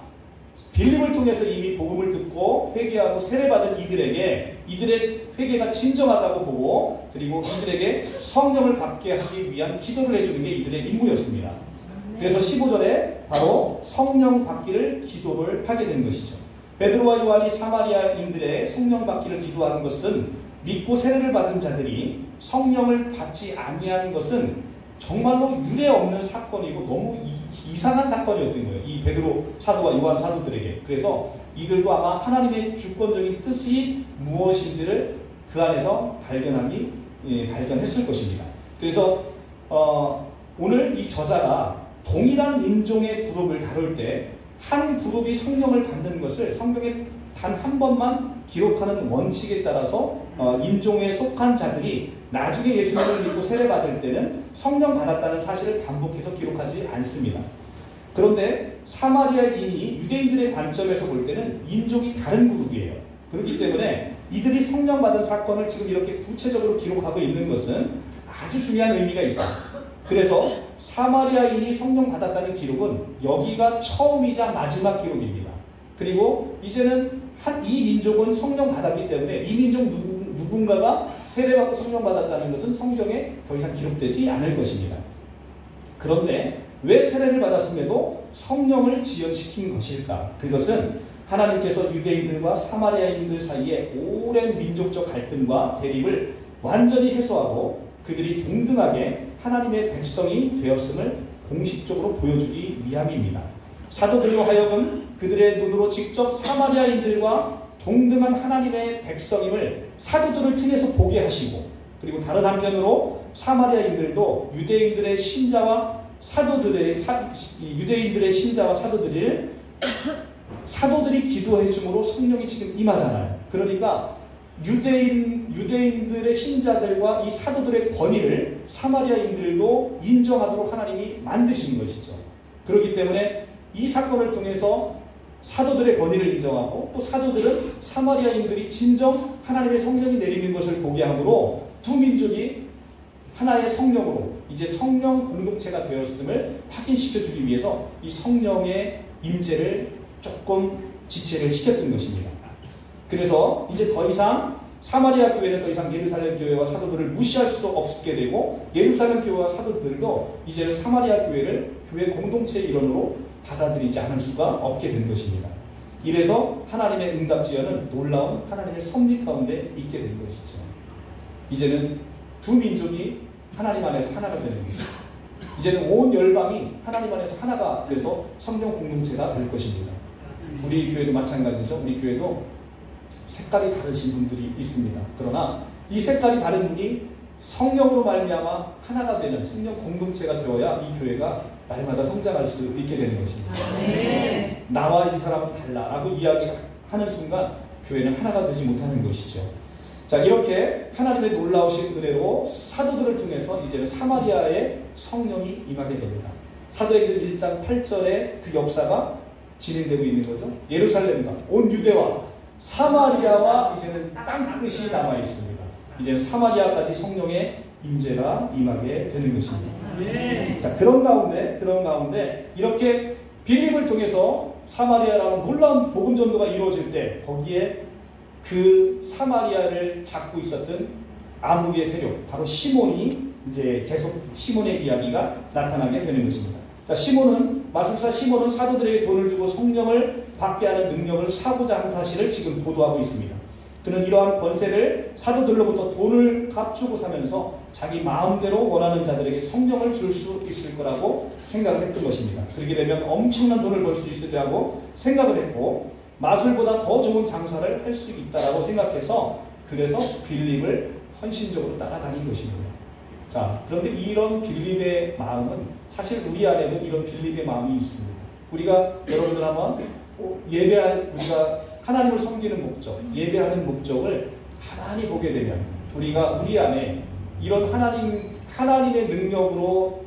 빌립을 통해서 이미 복음을 듣고 회개하고 세례받은 이들의 회개가 진정하다고 보고 그리고 이들에게 성령을 받게 하기 위한 기도를 해주는 게 이들의 임무였습니다. 그래서 15절에 바로 성령 받기를 기도를 하게 된 것이죠. 베드로와 요한이 사마리아인들의 성령 받기를 기도하는 것은 믿고 세례를 받은 자들이 성령을 받지 아니한 것은 정말로 유례 없는 사건이고 너무 이상한 사건이었던 거예요. 이 베드로 사도와 요한 사도들에게. 그래서 이들도 아마 하나님의 주권적인 뜻이 무엇인지를 그 안에서 발견했을 것입니다. 그래서 오늘 이 저자가 동일한 인종의 그룹을 다룰 때 한 그룹이 성령을 받는 것을 성경에 단 한 번만 기록하는 원칙에 따라서 인종에 속한 자들이 나중에 예수님을 믿고 세례받을 때는 성령 받았다는 사실을 반복해서 기록하지 않습니다. 그런데 사마리아인이 유대인들의 관점에서 볼 때는 인종이 다른 그룹이에요. 그렇기 때문에 이들이 성령 받은 사건을 지금 이렇게 구체적으로 기록하고 있는 것은 아주 중요한 의미가 있다. 그래서 사마리아인이 성령 받았다는 기록은 여기가 처음이자 마지막 기록입니다. 그리고 이제는 이 민족은 성령 받았기 때문에 이 민족 누군가가 세례받고 성령 받았다는 것은 성경에 더 이상 기록되지 않을 것입니다. 그런데 왜 세례를 받았음에도 성령을 지연시킨 것일까? 그것은 하나님께서 유대인들과 사마리아인들 사이에 오랜 민족적 갈등과 대립을 완전히 해소하고 그들이 동등하게 하나님의 백성이 되었음을 공식적으로 보여주기 위함입니다. 사도들로 하여금 그들의 눈으로 직접 사마리아인들과 동등한 하나님의 백성임을 사도들을 통해서 보게 하시고 그리고 다른 한편으로 사마리아인들도 유대인들의 신자와 사도들이 기도해 줌으로 성령이 지금 임하잖아요. 그러니까 유대인들의 신자들과 이 사도들의 권위를 사마리아인들도 인정하도록 하나님이 만드신 것이죠. 그렇기 때문에 이 사건을 통해서 사도들의 권위를 인정하고 또 사도들은 사마리아인들이 진정 하나님의 성령이 내리는 것을 보게 하므로 두 민족이 하나의 성령으로 이제 성령 공동체가 되었음을 확인시켜주기 위해서 이 성령의 임재를 조금 지체를 시켰던 것입니다. 그래서 이제 더 이상 사마리아 교회는 더 이상 예루살렘 교회와 사도들을 무시할 수 없게 되고 예루살렘 교회와 사도들도 이제는 사마리아 교회를 교회 공동체의 일원으로 받아들이지 않을 수가 없게 된 것입니다. 이래서 하나님의 응답지연은 놀라운 하나님의 섭리 가운데 있게 된 것이죠. 이제는 두 민족이 하나님 안에서 하나가 되는 것이죠. 이제는 온 열방이 하나님 안에서 하나가 돼서 성령 공동체가 될 것입니다. 우리 교회도 마찬가지죠. 우리 교회도 색깔이 다르신 분들이 있습니다. 그러나 이 색깔이 다른 분이 성령으로 말미암아 하나가 되는 성령 공동체가 되어야 이 교회가 날마다 성장할 수 있게 되는 것입니다. 네. 나와 이 사람은 달라라고 이야기하는 순간 교회는 하나가 되지 못하는 것이죠. 자, 이렇게 하나님의 놀라우신 은혜로 사도들을 통해서 이제는 사마리아의 성령이 임하게 됩니다. 사도행전 1장 8절에 그 역사가 진행되고 있는 거죠. 예루살렘과 온 유대와 사마리아와 이제는 땅끝이 남아 있습니다. 이제는 사마리아까지 성령의 임재가 임하게 되는 것입니다. 네. 자, 그런 가운데 이렇게 빌립을 통해서 사마리아라는 놀라운 복음 전도가 이루어질 때 거기에 그 사마리아를 잡고 있었던 암흑의 세력, 바로 시몬이 이제 계속 시몬의 이야기가 나타나게 되는 것입니다. 자, 마술사 시몬은 사도들에게 돈을 주고 성령을 받게 하는 능력을 사고자 한 사실을 지금 보도하고 있습니다. 그는 이러한 권세를 사도들로부터 돈을 값주고 사면서 자기 마음대로 원하는 자들에게 성령을 줄 수 있을 거라고 생각을 했던 것입니다. 그렇게 되면 엄청난 돈을 벌 수 있으리라고 생각을 했고 마술보다 더 좋은 장사를 할 수 있다라고 생각해서 그래서 빌립을 헌신적으로 따라다닌 것입니다. 자, 그런데 이런 빌립의 마음은 사실 우리 안에도 이런 빌립의 마음이 있습니다. 우리가 여러분들 한번 우리가 하나님을 섬기는 목적, 예배하는 목적을 가만히 보게 되면 우리가 우리 안에 이런 하나님의 능력으로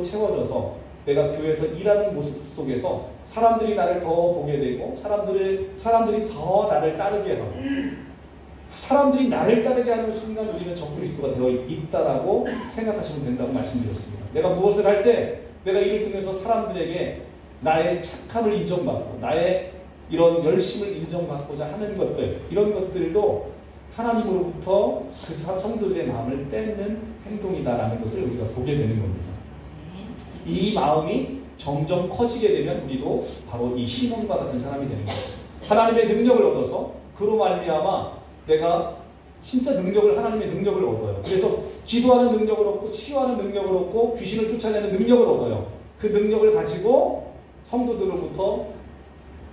채워져서 내가 교회에서 일하는 모습 속에서 사람들이 나를 더 보게 되고 사람들이 더 나를 따르게 하고 사람들이 나를 따르게 하는 순간 우리는 적그리스도가 되어 있다라고 생각하시면 된다고 말씀드렸습니다. 내가 무엇을 할 때 내가 이를 통해서 사람들에게 나의 착함을 인정받고 나의 이런 열심을 인정받고자 하는 것들, 이런 것들도 하나님으로부터 그 성도들의 마음을 뺏는 행동이다라는 것을 우리가 보게 되는 겁니다. 이 마음이 점점 커지게 되면 우리도 바로 이 시몬과 같은 사람이 되는 거예요. 하나님의 능력을 얻어서 그로 말미암아 내가 진짜 능력을, 하나님의 능력을 얻어요. 그래서 기도하는 능력을 얻고 치유하는 능력을 얻고 귀신을 쫓아내는 능력을 얻어요. 그 능력을 가지고 성도들로부터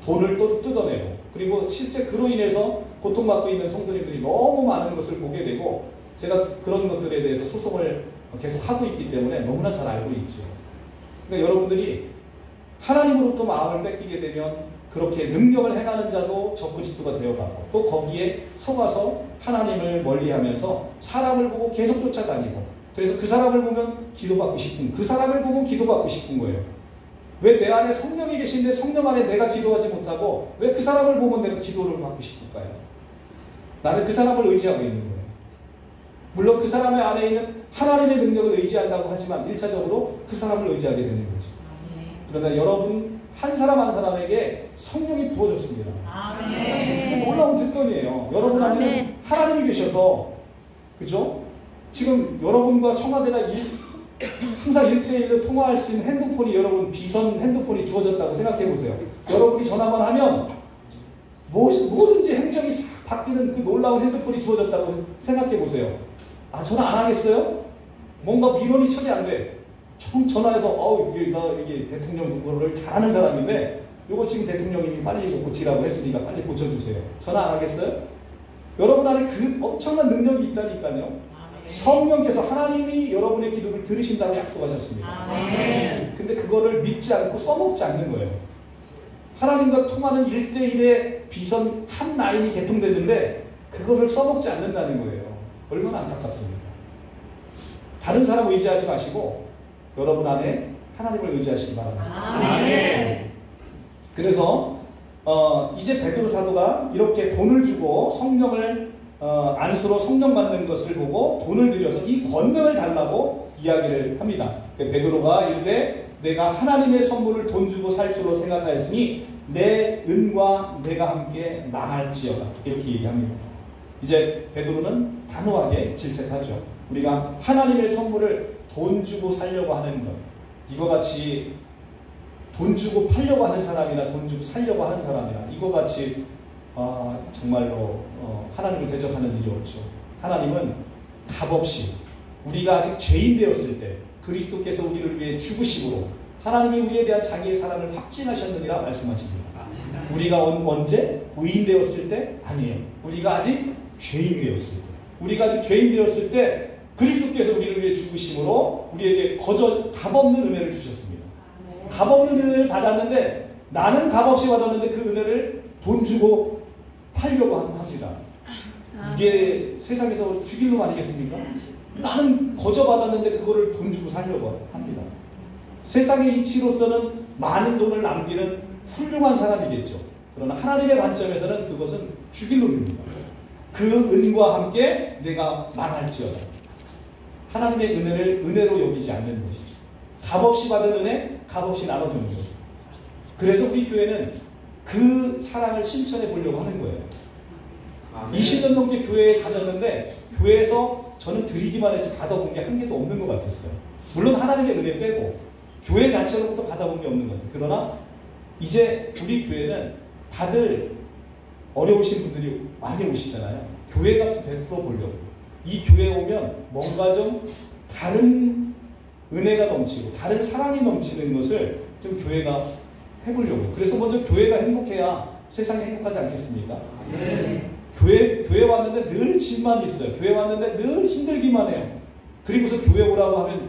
돈을 또 뜯어내고, 그리고 실제 그로 인해서 고통받고 있는 성도님들이 너무 많은 것을 보게 되고, 제가 그런 것들에 대해서 소송을 계속 하고 있기 때문에 너무나 잘 알고 있죠. 그러니까 여러분들이 하나님으로부터 마음을 뺏기게 되면 그렇게 능력을 행하는 자도 적그리스도가 되어가고, 또 거기에 속아서 하나님을 멀리하면서 사람을 보고 계속 쫓아다니고, 그래서 그 사람을 보면 기도받고 싶은, 그 사람을 보고 기도받고 싶은 거예요. 왜 내 안에 성령이 계신데 성령 안에 내가 기도하지 못하고 왜 그 사람을 보면 내가 기도를 받고 싶을까요? 나는 그 사람을 의지하고 있는 거예요. 물론 그 사람의 안에 있는 하나님의 능력을 의지한다고 하지만 1차적으로 그 사람을 의지하게 되는 거죠. 그러나 여러분 한 사람 한 사람에게 성령이 부어졌습니다. 그게 놀라운 특권이에요. 여러분 안에는 하나님이 계셔서, 그죠? 지금 여러분과 청와대가 항상 1대1로 통화할 수 있는 핸드폰이, 여러분 비선 핸드폰이 주어졌다고 생각해 보세요. 여러분이 전화만 하면 뭐든지 행정이 싹 바뀌는 그 놀라운 핸드폰이 주어졌다고 생각해 보세요. 아, 전화 안 하겠어요? 뭔가 민원이 처리 안 돼. 전화해서 이게 대통령 누구를 잘하는 사람인데 요거 지금 대통령님이 빨리 고치라고 했으니까 빨리 고쳐주세요. 전화 안 하겠어요? 여러분 안에 그 엄청난 능력이 있다니까요. 성령께서 하나님이 여러분의 기도를 들으신다고 약속하셨습니다. 근데 그거를 믿지 않고 써먹지 않는 거예요. 하나님과 통하는 1대1의 비선 한 라인이 개통됐는데 그거를 써먹지 않는다는 거예요. 얼마나 안타깝습니까? 다른 사람 의지하지 마시고 여러분 안에 하나님을 의지하시기 바랍니다. 그래서 이제 베드로 사도가 이렇게 돈을 주고 성령을 안수로 성령 받는 것을 보고 돈을 들여서 이 권능을 달라고 이야기를 합니다. 베드로가 이르되 내가 하나님의 선물을 돈 주고 살 줄로 생각하였으니 내 은과 내가 함께 망할지어다, 이렇게 얘기합니다. 이제 베드로는 단호하게 질책하죠. 우리가 하나님의 선물을 돈 주고 살려고 하는 것, 이거 같이 돈 주고 팔려고 하는 사람이나 돈 주고 살려고 하는 사람이나 이거 같이 정말로 하나님을 대적하는 일이 없죠. 하나님은 값없이 우리가 아직 죄인 되었을 때 그리스도께서 우리를 위해 죽으심으로 하나님이 우리에 대한 자기의 사랑을 확증하셨느니라 말씀하십니다. 우리가 언제? 의인 되었을 때? 아니에요. 우리가 아직 죄인 되었을 때. 우리가 아직 죄인 되었을 때 그리스도께서 우리를 위해 죽으심으로 우리에게 값없는 은혜를 주셨습니다. 값없는 은혜를 받았는데 나는 값없이 받았는데 그 은혜를 돈 주고 팔려고 합니다. 이게 세상에서 죽일 놈 아니겠습니까? 나는 거저 받았는데 그거를 돈 주고 살려고 합니다. 세상의 이치로서는 많은 돈을 남기는 훌륭한 사람이겠죠. 그러나 하나님의 관점에서는 그것은 죽일 놈입니다. 그 은과 함께 내가 망할지어다. 하나님의 은혜를 은혜로 여기지 않는 것이죠. 값없이 받은 은혜, 값없이 나눠주는 거죠. 그래서 우리 교회는 그 사랑을 실천해 보려고 하는 거예요. 20년 넘게 교회에 다녔는데 교회에서 저는 드리기만 했지 받아본 게 한 개도 없는 것 같았어요. 물론 하나님의 은혜 빼고 교회 자체로부터 받아본 게 없는 것 같아요. 그러나 이제 우리 교회는 다들 어려우신 분들이 많이 오시잖아요. 교회가 100% 보려고. 이 교회에 오면 뭔가 좀 다른 은혜가 넘치고 다른 사랑이 넘치는 것을 좀 교회가 해보려고요. 그래서 먼저 교회가 행복해야 세상이 행복하지 않겠습니까? 교회 왔는데 늘 짐만 있어요. 교회 왔는데 늘 힘들기만 해요. 그리고서 교회 오라고 하면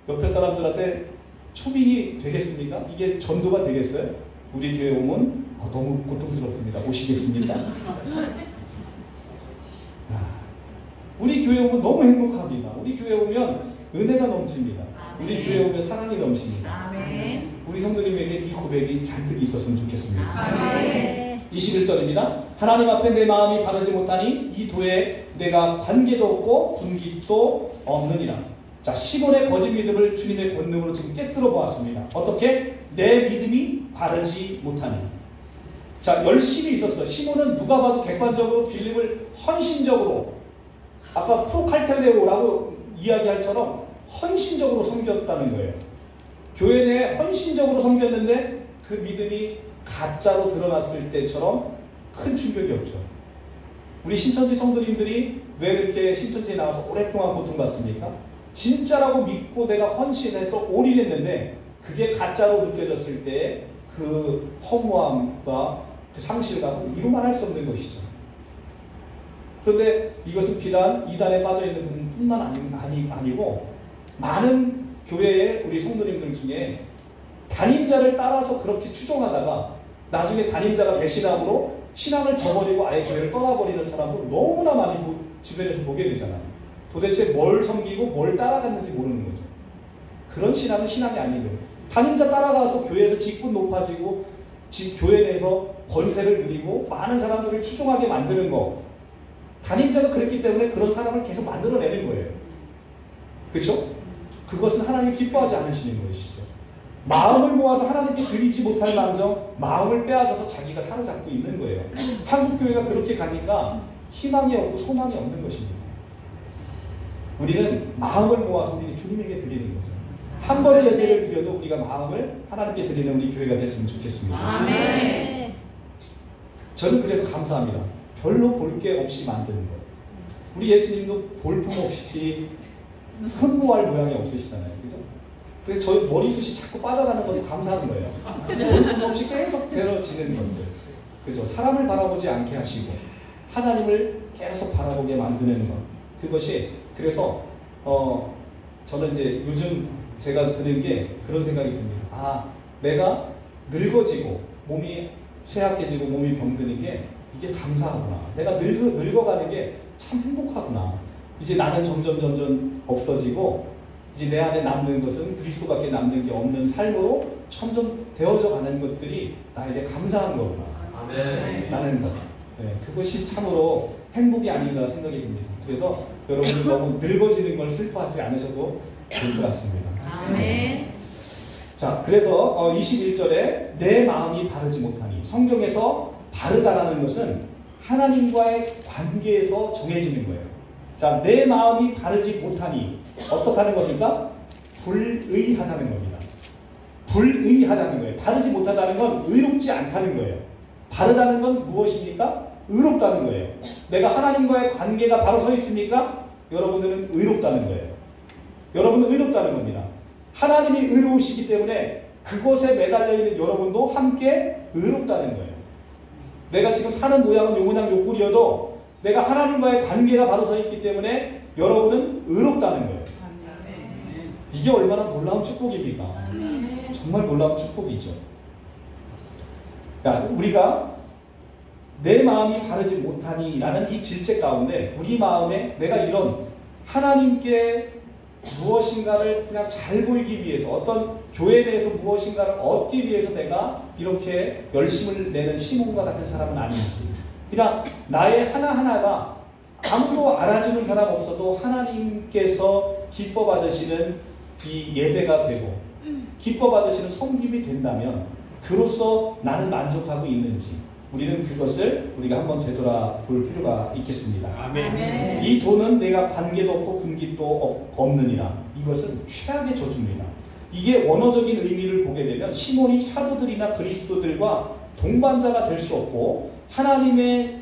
옆에 사람들한테 초빙이 되겠습니까? 이게 전도가 되겠어요? 우리 교회 오면 너무 고통스럽습니다. 오시겠습니까? 우리 교회 오면 너무 행복합니다. 우리 교회 오면 은혜가 넘칩니다. 우리 교회 오면 사랑이 넘칩니다. 우리 성도님에게 이 고백이 잔뜩 있었으면 좋겠습니다. 21절입니다. 하나님 앞에 내 마음이 바르지 못하니 이 도에 내가 관계도 없고 분깃도 없느니라. 자, 시몬의 거짓 믿음을 주님의 권능으로 지금 깨뜨려 보았습니다. 어떻게? 내 믿음이 바르지 못하니. 자, 열심히 있었어. 시몬은 누가 봐도 객관적으로 빌립을 헌신적으로, 아까 프로칼텔레오라고 이야기할처럼 헌신적으로 섬겼다는 거예요. 교회 내에 헌신적으로 섬겼는데 그 믿음이 가짜로 드러났을 때처럼 큰 충격이 없죠. 우리 신천지 성도님들이 왜 그렇게 신천지에 나와서 오랫동안 고통받습니까? 진짜라고 믿고 내가 헌신해서 올인했는데 그게 가짜로 느껴졌을 때 그 허무함과 그 상실감을 이루만 할 수 없는 것이죠. 그런데 이것은 비단 이단에 빠져있는 분뿐만 아니고 많은 교회의 우리 성도님들 중에 담임자를 따라서 그렇게 추종하다가 나중에 담임자가 배신함으로 신앙을 저버리고 아예 교회를 떠나버리는 사람도 너무나 많이 주변에서 보게 되잖아요. 도대체 뭘 섬기고 뭘 따라갔는지 모르는 거죠. 그런 신앙은 신앙이 아닌 거예요. 담임자 따라가서 교회에서 직분 높아지고 교회 내에서 권세를 누리고 많은 사람들을 추종하게 만드는 거. 담임자가 그랬기 때문에 그런 사람을 계속 만들어내는 거예요. 그렇죠? 그것은 하나님이 기뻐하지 않으시는 것이죠. 마음을 모아서 하나님께 드리지 못할 망정 마음을 빼앗아서 자기가 사로잡고 있는 거예요. 한국교회가 그렇게 가니까 희망이 없고 소망이 없는 것입니다. 우리는 마음을 모아서 우리 주님에게 드리는 거죠. 한 번의 예배를 드려도 우리가 마음을 하나님께 드리는 우리 교회가 됐으면 좋겠습니다. 아멘. 저는 그래서 감사합니다. 별로 볼 게 없이 만드는 거예요. 우리 예수님도 볼품 없이 흠모할 모양이 없으시잖아요. 그죠? 그래서 저희 머리숱이 자꾸 빠져가는 것도 감사한 거예요. 볼품 없이 계속 배러지는 것들. 그죠? 사람을 바라보지 않게 하시고 하나님을 계속 바라보게 만드는 것. 그것이 그래서 저는 이제 요즘 제가 드는 게 그런 생각이 듭니다. 아, 내가 늙어지고 몸이 쇠약해지고 몸이 병드는 게 이게 감사하구나. 내가 늙어가는 게 참 행복하구나. 이제 나는 점점 없어지고 이제 내 안에 남는 것은 그리스도밖에 남는 게 없는 삶으로 점점 되어져 가는 것들이 나에게 감사한 거구나. 아멘. 라는 것. 네, 그것이 참으로 행복이 아닌가 생각이 듭니다. 그래서 여러분들 너무 늙어지는 걸 슬퍼하지 않으셔도 좋을 것 같습니다. 아멘. 자, 그래서 21절에 내 마음이 바르지 못하니, 성경에서 바르다라는 것은 하나님과의 관계에서 정해지는 거예요. 자, 내 마음이 바르지 못하니 어떻다는 겁니까? 불의하다는 겁니다. 불의하다는 거예요. 바르지 못하다는 건 의롭지 않다는 거예요. 바르다는 건 무엇입니까? 의롭다는 거예요. 내가 하나님과의 관계가 바로 서 있습니까? 여러분들은 의롭다는 거예요. 여러분은 의롭다는 겁니다. 하나님이 의로우시기 때문에 그곳에 매달려 있는 여러분도 함께 의롭다는 거예요. 내가 지금 사는 모양은 요 모양 요 꼴이어도 내가 하나님과의 관계가 바로 서 있기 때문에 여러분은 의롭다는 거예요. 이게 얼마나 놀라운 축복입니까? 정말 놀라운 축복이죠. 야, 우리가 내 마음이 바르지 못하니 라는 이 질책 가운데 우리 마음에 내가 이런 하나님께 무엇인가를 그냥 잘 보이기 위해서, 어떤 교회에 대해서 무엇인가를 얻기 위해서 내가 이렇게 열심을 내는 시몬과 같은 사람은 아닌지, 그냥 나의 하나하나가 아무도 알아주는 사람 없어도 하나님께서 기뻐 받으시는 이 예배가 되고 기뻐 받으시는 섬김이 된다면 그로써 나는 만족하고 있는지, 우리는 그것을 우리가 한번 되돌아볼 필요가 있겠습니다. 아멘. 이 도는 내가 관계도 없고 분깃도 없느니라. 이것은 최악의 저주입니다. 이게 원어적인 의미를 보게 되면 시몬이 사도들이나 그리스도들과 동반자가 될 수 없고 하나님이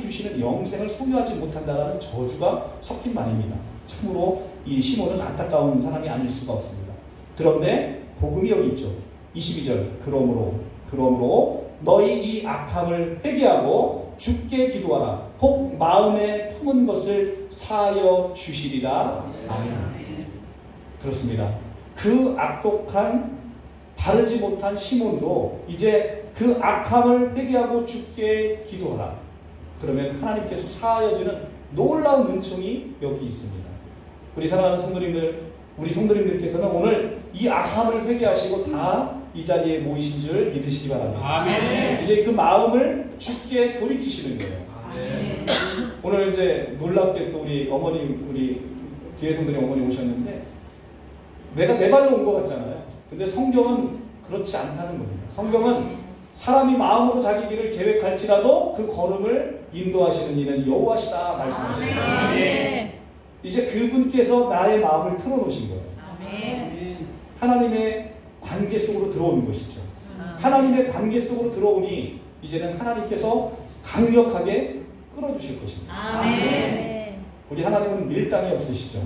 주시는 영생을 소유하지 못한다라는 저주가 섞인 말입니다. 참으로 이 시몬은 안타까운 사람이 아닐 수가 없습니다. 그런데 복음이 여기 있죠. 22절 그러므로 너희 이 악함을 회개하고 주께 기도하라. 혹 마음에 품은 것을 사하여 주시리라. 아멘. 그렇습니다. 그 악독한 바르지 못한 시몬도 이제 그 악함을 회개하고 주께 기도하라. 그러면 하나님께서 사하여 주는 놀라운 은총이 여기 있습니다. 우리 사랑하는 성도님들, 우리 성도님들께서는 오늘 이 악함을 회개하시고 다 이 자리에 모이신 줄 믿으시기 바랍니다. 아멘. 이제 그 마음을 주께 돌이키시는 거예요. 아멘. 오늘 이제 놀랍게 또 우리 어머님, 우리 기회성들이 어머니 오셨는데 내가 내 발로 온 것 같잖아요. 근데 성경은 그렇지 않다는 겁니다. 성경은 사람이 마음으로 자기 길을 계획할지라도 그 걸음을 인도하시는 이는 여호와시다 말씀하시는 거예요. 아멘. 이제 그분께서 나의 마음을 틀어놓으신 거예요. 아멘. 하나님의 관계 속으로 들어오는 것이죠. 하나님의 관계 속으로 들어오니 이제는 하나님께서 강력하게 끌어주실 것입니다. 아멘. 우리 하나님은 밀당이 없으시죠.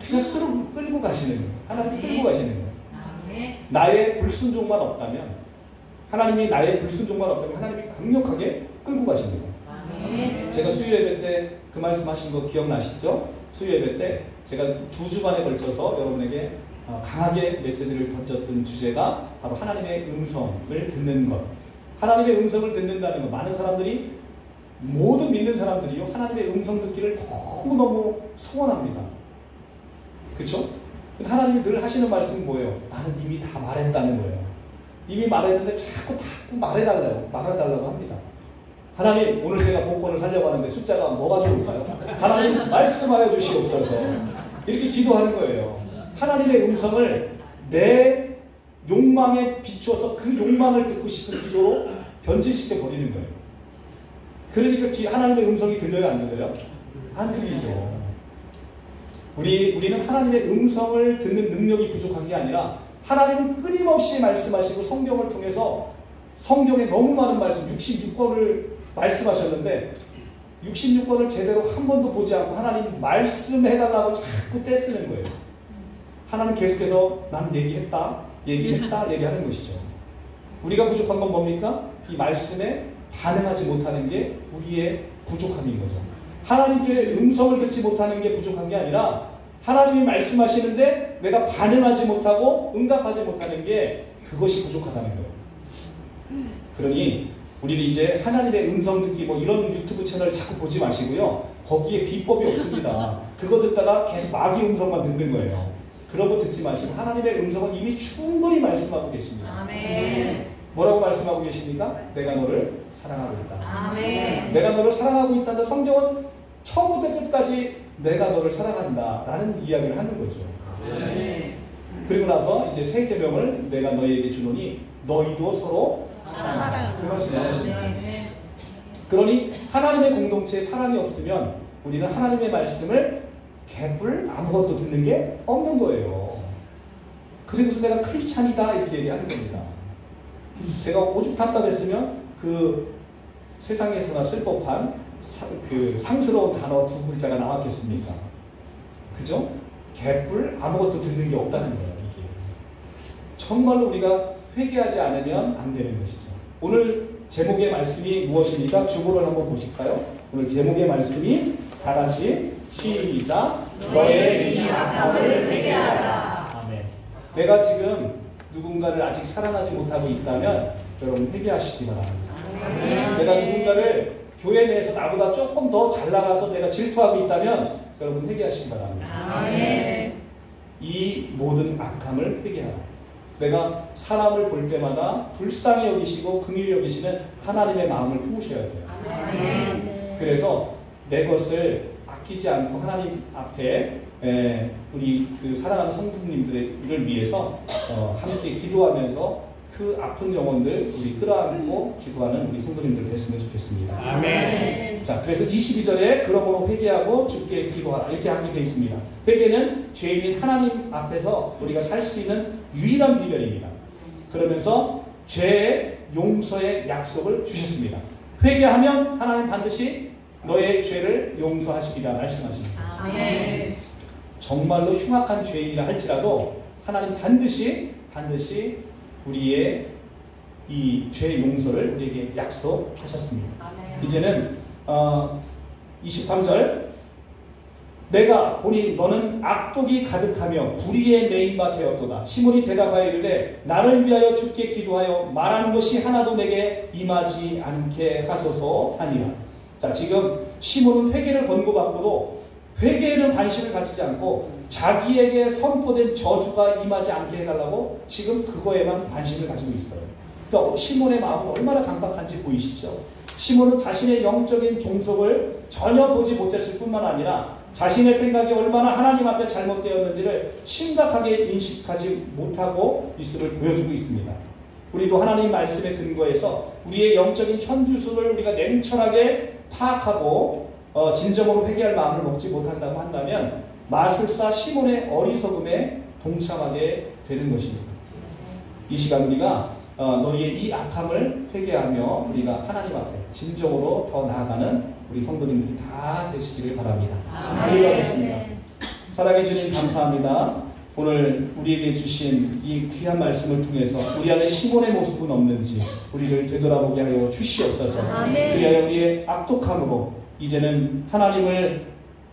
그냥 끌고 가시는 거예요. 하나님이 끌고 가시는 거예요. 아멘. 나의 불순종만 없다면, 하나님이 나의 불순종만 없다면 하나님이 강력하게 끌고 가십니다. 아멘. 제가 수요 예배 때 그 말씀하신 거 기억나시죠? 수요 예배 때 제가 2주간에 걸쳐서 여러분에게 강하게 메시지를 던졌던 주제가 바로 하나님의 음성을 듣는 것. 하나님의 음성을 듣는다는 것. 많은 사람들이, 모든 믿는 사람들이요, 하나님의 음성 듣기를 너무너무 소원합니다. 그렇죠? 하나님이 늘 하시는 말씀은 뭐예요? 나는 이미 다 말했다는 거예요. 이미 말했는데 자꾸 말해달라고 합니다. 하나님, 오늘 제가 복권을 사려고 하는데 숫자가 뭐가 좋을까요? 하나님, 말씀하여 주시옵소서. 이렇게 기도하는 거예요. 하나님의 음성을 내 욕망에 비추어서 그 욕망을 듣고 싶은 기도로 변질시켜 버리는 거예요. 그러니까 하나님의 음성이 들려요, 안 들려요? 안 들리죠. 우리는 하나님의 음성을 듣는 능력이 부족한 게 아니라 하나님은 끊임없이 말씀하시고 성경을 통해서 성경에 너무 많은 말씀, 66권을 말씀하셨는데 66권을 제대로 한 번도 보지 않고 하나님 말씀해달라고 자꾸 떼쓰는 거예요. 하나님 계속해서 난 얘기하는 것이죠. 우리가 부족한 건 뭡니까? 이 말씀에 반응하지 못하는 게 우리의 부족함인 거죠. 하나님께 음성을 듣지 못하는 게 부족한 게 아니라 하나님이 말씀하시는데 내가 반응하지 못하고 응답하지 못하는 게 그것이 부족하다는 거예요. 그러니 우리는 이제 하나님의 음성 듣기 뭐 이런 유튜브 채널 자꾸 보지 마시고요. 거기에 비법이 없습니다. 그거 듣다가 계속 마귀 음성만 듣는 거예요. 그런 거 듣지 마시고 하나님의 음성은 이미 충분히 말씀하고 계십니다. 아멘. 뭐라고 말씀하고 계십니까? 내가 너를 사랑하고 있다. 아멘. 내가 너를 사랑하고 있다는 성경은 처음부터 끝까지 내가 너를 사랑한다 라는 이야기를 하는 거죠. 아멘. 그리고 나서 이제 세 계명을 내가 너희에게 주노니 너희도 서로 사랑하라. 그 말씀을 하십니다. 그러니 하나님의 공동체에 사랑이 없으면 우리는 하나님의 말씀을 개뿔 아무것도 듣는 게 없는 거예요. 그리고서 내가 크리스찬이다 이렇게 얘기하는 겁니다. 제가 오죽 답답했으면 그 세상에서나 쓸 법한 그 상스러운 단어 2글자가 나왔겠습니까? 그죠? 개뿔 아무것도 듣는 게 없다는 거예요. 이게 정말로 우리가 회개하지 않으면 안 되는 것이죠. 오늘 제목의 말씀이 무엇입니까? 주보를 한번 보실까요? 오늘 제목의 말씀이 다 같이 시작. 너의 이 악함을 회개하라. 아멘. 내가 지금 누군가를 아직 사랑하지 못하고 있다면 여러분 회개하시기 바랍니다. 내가 누군가를 교회 내에서 나보다 조금 더 잘 나가서 내가 질투하고 있다면 여러분 회개하시기 바랍니다. 아멘. 이 모든 악함을 회개하라. 내가 사람을 볼 때마다 불쌍히 여기시고 긍휼히 여기시는 하나님의 마음을 품으셔야 돼요. 아멘. 그래서 내 것을 아끼지 않고 하나님 앞에 우리 그 사랑하는 성도님들을 위해서 함께 기도하면서 그 아픈 영혼들 우리 끌어안고 기도하는 우리 성도님들 됐으면 좋겠습니다. 아멘. 자, 그래서 22절에 그러므로 회개하고 주께 기도하라 이렇게 하게 되어 있습니다. 회개는 죄인인 하나님 앞에서 우리가 살 수 있는 유일한 비결입니다. 그러면서 죄의 용서의 약속을 주셨습니다. 회개하면 하나님 반드시 너의 죄를 용서하시리라 말씀하십니다. 아멘. 정말로 흉악한 죄인이라 할지라도 하나님 반드시 우리의 이 죄 용서를 우리에게 약속하셨습니다. 아멘. 이제는 23절 내가 보니 너는 악독이 가득하며 불의의 메인바 되었도다. 시몬이 대답하여 이르되 나를 위하여 주께 기도하여 말한 것이 하나도 내게 임하지 않게 하소서 하니라. 자, 지금 시몬은 회개를 권고받고도 회개에는 관심을 가지지 않고 자기에게 선포된 저주가 임하지 않게 해달라고 지금 그거에만 관심을 가지고 있어요. 그러니까 시몬의 마음은 얼마나 강박한지 보이시죠? 시몬은 자신의 영적인 종속을 전혀 보지 못했을 뿐만 아니라 자신의 생각이 얼마나 하나님 앞에 잘못되었는지를 심각하게 인식하지 못하고 있음을 보여주고 있습니다. 우리도 하나님 말씀에 근거해서 우리의 영적인 현주소를 우리가 냉철하게 파악하고 진정으로 회개할 마음을 먹지 못한다고 한다면 마술사 시몬의 어리석음에 동참하게 되는 것입니다. 이 시간 우리가 너희의 이 악함을 회개하며 우리가 하나님 앞에 진정으로 더 나아가는 우리 성도님들이 다 되시기를 바랍니다. 기도하겠습니다. 사랑해 주님 감사합니다. 오늘 우리에게 주신 이 귀한 말씀을 통해서 우리 안에 시몬의 모습은 없는지 우리를 되돌아보게 하여 주시옵소서. 그리하여 우리의 악독함으로 이제는 하나님을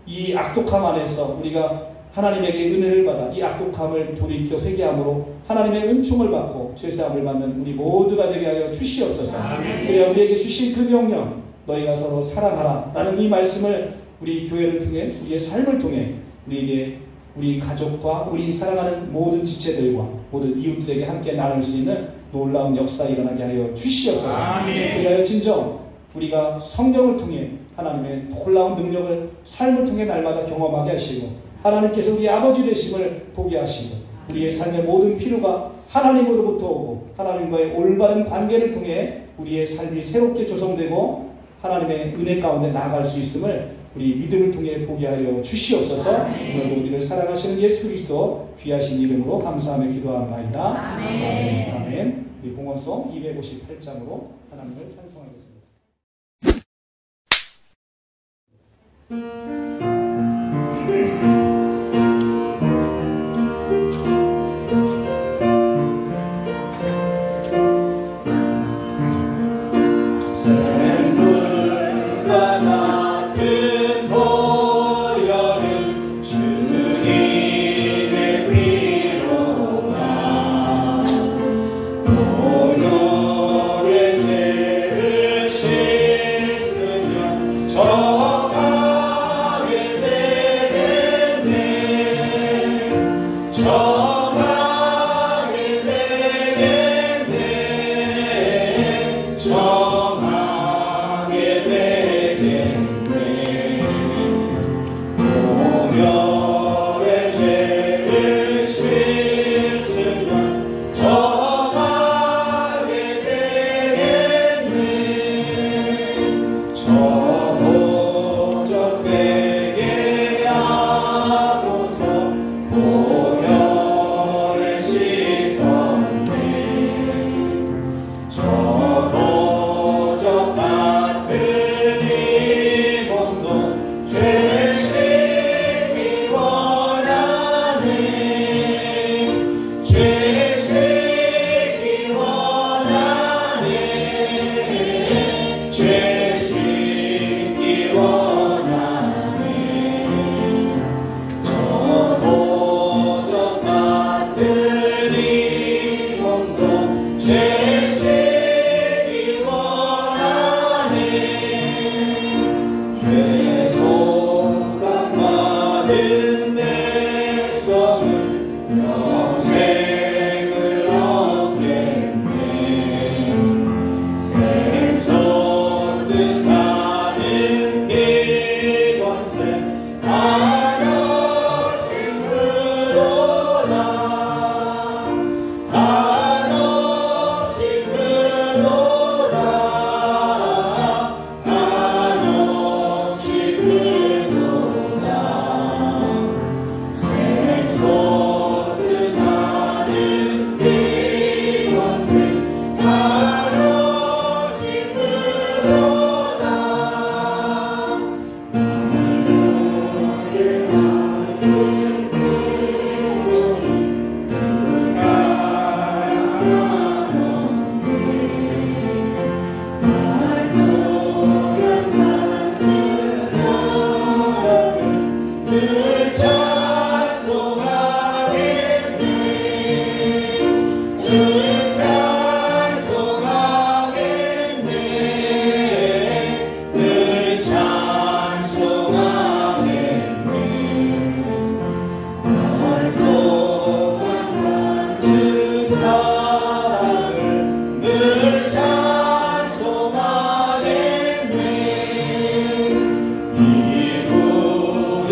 이 악독함 안에서 우리가 하나님에게 은혜를 받아 이 악독함을 돌이켜 회개함으로 하나님의 은총을 받고 죄사함을 받는 우리 모두가 되게 하여 주시옵소서. 그래야 우리에게 주신 그 명령 너희가 서로 사랑하라 라는 이 말씀을 우리 교회를 통해 우리의 삶을 통해 우리에게 우리 가족과 우리 사랑하는 모든 지체들과 모든 이웃들에게 함께 나눌 수 있는 놀라운 역사 일어나게 하여 주시옵소서. 그래야 진정 우리가 성경을 통해 하나님의 놀라운 능력을 삶을 통해 날마다 경험하게 하시고 하나님께서 우리 아버지 되심을 보게 하시고 우리의 삶의 모든 필요가 하나님으로부터 오고 하나님과의 올바른 관계를 통해 우리의 삶이 새롭게 조성되고 하나님의 은혜 가운데 나아갈 수 있음을 우리 믿음을 통해 보게 하여 주시옵소서. 오늘도 우리를 사랑하시는 예수 그리스도 귀하신 이름으로 감사하며 기도합니다. 아멘. 아멘. 우리 봉헌송 258장으로 하나님을 찬송하겠습니다.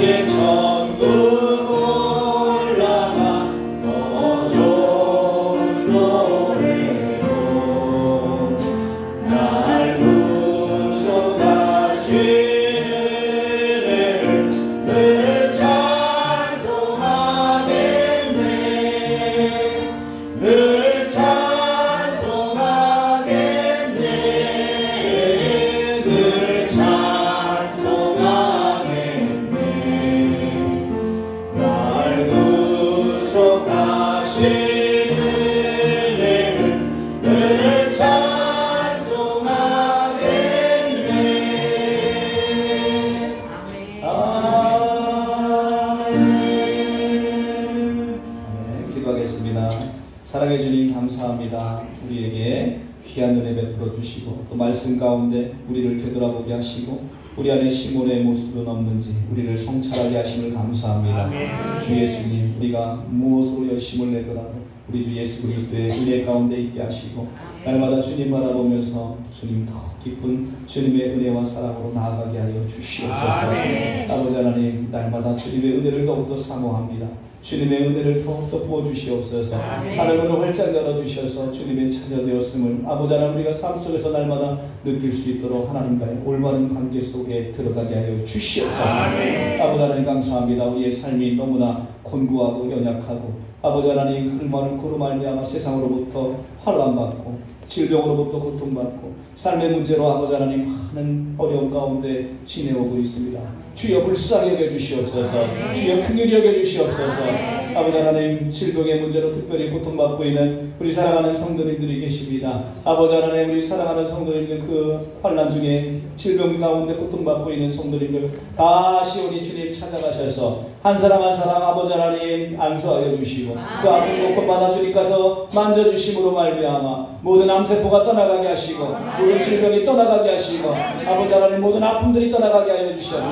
주의 천국 올라가 더 좋은 노래로 날 구속하시는 은혜를 늘 찬송하겠네. 늘 찬송하겠네. 늘 찬송하겠네. 날 구속하시는 은혜를 늘 찬송하겠네. 아멘. 기도하겠습니다. 사랑해 주님 감사합니다. 우리에게 귀한 은혜 베풀어 주시고 또 말씀 가운데 우리를 되돌아보게 하시고 우리 안에 시몬의 모습은 없는지 우리를 성찰하게 하심을 감사합니다. 주 예수님, 우리가 무엇으로 열심을 내더라도 우리 주 예수 그리스도의 은혜 가운데 있게 하시고 날마다 주님 바라보면서 주님 더 깊은 주님의 은혜와 사랑으로 나아가게 하여 주시옵소서. 아버지 하나님, 날마다 주님의 은혜를 더욱더 사모합니다. 주님의 은혜를 더욱더 부어주시옵소서. 하늘문을 활짝 열어주셔서 주님의 자녀 되었음을 아버지 하나님 우리가 삶 속에서 날마다 느낄 수 있도록 하나님과의 올바른 관계 속에 들어가게 하여 주시옵소서. 아버지 하나님 감사합니다. 우리의 삶이 너무나 곤고하고 연약하고 아버지 하나님 그로 말미암아 세상으로부터 환난받고 질병으로부터 고통받고 삶의 문제로 아버지 하나님 많은 어려움 가운데 지내오고 있습니다. 주여 불쌍히 여겨주시옵소서. 주여 긍휼히 여겨주시옵소서. 아버지 하나님 질병의 문제로 특별히 고통받고 있는 우리 사랑하는 성도님들이 계십니다. 아버지 하나님 우리 사랑하는 성도님들 그 환난 중에 질병 가운데 고통받고 있는 성도님들 다 시온이 주님 찾아가셔서 한 사람 한 사람 아버지 하나님 안수하여 주시고 그 아픈 곳곳마다 주님께서 만져주심으로 말미암아 모든 암세포가 떠나가게 하시고 모든 질병이 떠나가게 하시고 아버지 하나님 모든 아픔들이 떠나가게 하여 주셔서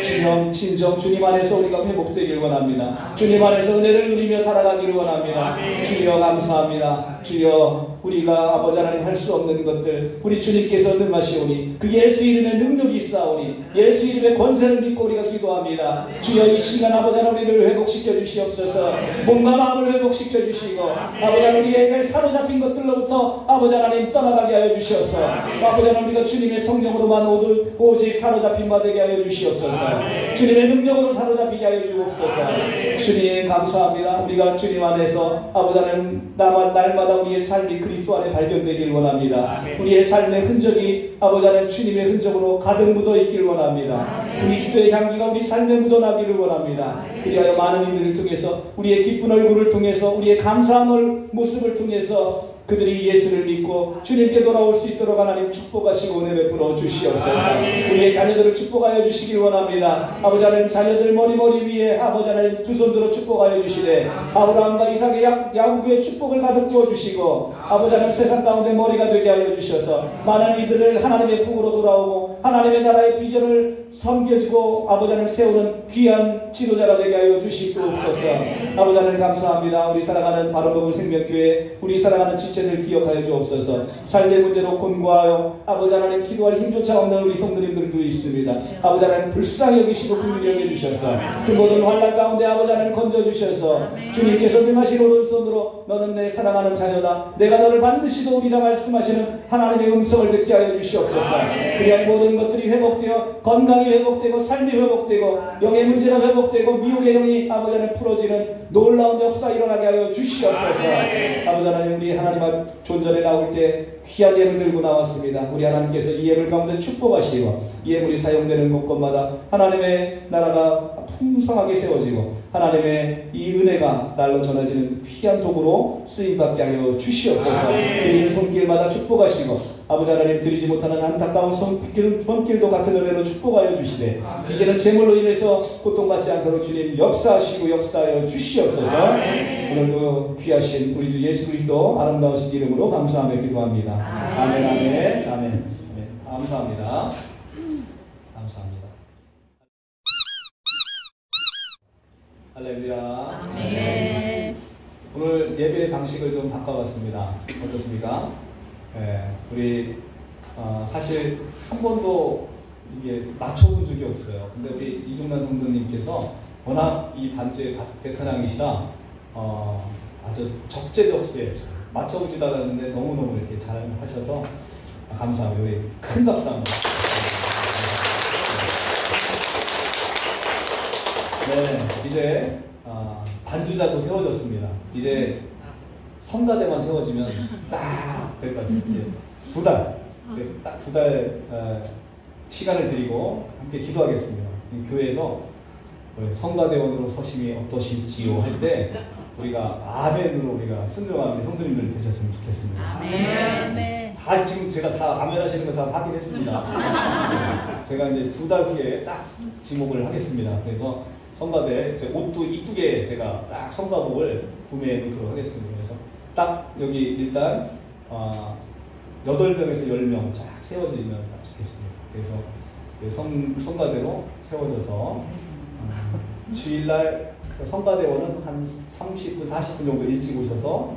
주님 진정 주님 안에서 우리가 회복되길 원합니다. 주님 안에서 은혜를 누리며 살아가기를 원합니다. 주여 감사합니다. 주여 우리가 아버지 하나님 할 수 없는 것들 우리 주님께서 능하시오니 그 예수 이름의 능력이 있사오니 예수 이름의 권세를 믿고 우리가 기도합니다. 주여 이 시간 아버지 하나님 우리를 회복시켜 주시옵소서. 몸과 마음을 회복시켜 주시고 아버지 하나님 우리에게 사로잡힌 것들로부터 아버지 하나님 떠나가게 하여 주시옵소서. 아버지 하나님 우리가 주님의 성령으로만 오직 사로잡힌 바 되게 하여 주시옵소서. 주님의 능력으로 사로잡히게 하여 주옵소서. 주님 감사합니다. 우리가 주님 안에서 아버지 하나님 날마다 우리의 삶이 그리스도 안에 발견되길 원합니다. 우리의 삶의 흔적이 아버지 하나님 주님의 흔적으로 가득 묻어 있기를 원합니다. 그리스도의 향기가 우리 삶에 묻어나기를 원합니다. 그리하여 많은 이들을 통해서 우리의 기쁜 얼굴을 통해서 우리의 감사한 모습을 통해서 그들이 예수를 믿고 주님께 돌아올 수 있도록 하나님 축복하시고 은혜 베풀어 주시옵소서. 우리의 자녀들을 축복하여 주시길 원합니다. 아버지 하나님 자녀들 머리 위에 아버지 하나님 두 손 들어 축복하여 주시되 아브라함과 이삭의 야곱의 축복을 가득 부어 주시고 아버지 하나님 세상 가운데 머리가 되게 하여 주셔서 많은 이들을 하나님의 품으로 돌아오고 하나님의 나라의 비전을 섬겨주고 아버지 하나님 세우는 귀한 지도자가 되게 하여 주시옵소서. 아버지 하나님 감사합니다. 우리 사랑하는 바른복음 생명교회 우리 사랑하는 지체들 기억하여 주옵소서. 삶의 문제로 곤고하여 아버지 하나님 기도할 힘조차 없는 우리 성도님들도 있습니다. 아버지 하나님 불쌍히 여기시고 긍휼히 여겨주셔서 그 모든 환난 가운데 아버지 하나님 건져주셔서 주님께서 능하신 오른손으로 너는 내 사랑하는 자녀다 내가 너를 반드시 도우리라 말씀하시는 하나님의 음성을 듣게 하여 주시옵소서. 그리하여 모든 것들이 회복되어 건강이 회복되고 삶이 회복되고 영의 문제가 회복되고 미혹의 영이 아버지 하나님 풀어지는 놀라운 역사 일어나게 하여 주시옵소서. 아버지 하나님 우리 하나님 앞 존전에 나올 때 귀한 예물 들고 나왔습니다. 우리 하나님께서 이 예물 가운데 축복하시고 이 예물이 사용되는 곳곳마다 하나님의 나라가 풍성하게 세워지고 하나님의 이 은혜가 날로 전해지는 귀한 도구로 쓰임받게 하여 주시옵소서. 드리는 손길마다 축복하시고 아버지 하나님 드리지 못하는 안타까운 손길도 같은 은혜로 축복하여 주시되 이제는 제물로 인해서 고통받지 않도록 주님 역사하시고 역사하여 주시옵소서. 오늘도 귀하신 우리 주 예수 그리스도 아름다우신 이름으로 감사하며 기도합니다. 아멘 아멘 아멘. 감사합니다. 감사합니다. 할렐루야. 아멘. 오늘 예배 방식을 좀 바꿔봤습니다. 어떻습니까? 우리 사실 한 번도 이게 맞춰본 적이 없어요. 근데 우리 이종란 성도님께서 워낙 이 반주의 베테랑이시라 아주 적재적소에 맞춰보지도 않았는데 너무너무 이렇게 잘 하셔서 감사합니다. 우리 큰 박수 한번. 네, 이제 반주자도 세워졌습니다. 이제 성가대만 세워지면 딱 될 것 같아요. 두 달, 딱 두 달 시간을 드리고 함께 기도하겠습니다. 이 교회에서 성가대원으로 서심이 어떠실지요 할 때 우리가 아멘으로 우리가 순종하는 성도님들 되셨으면 좋겠습니다. 아멘. 다 지금 제가 다 아멘 하시는 거 다 확인했습니다. 제가 이제 두 달 후에 딱 지목을 하겠습니다. 그래서 성가대 제 옷도 이쁘게 제가 딱 성가복을 구매해 놓도록 하겠습니다. 그래서 딱 여기 일단 8명에서 10명 쫙 세워지면 딱 좋겠습니다. 그래서 성가대로 세워져서 주일날 성가대원은 한 30분, 40분 정도 일찍 오셔서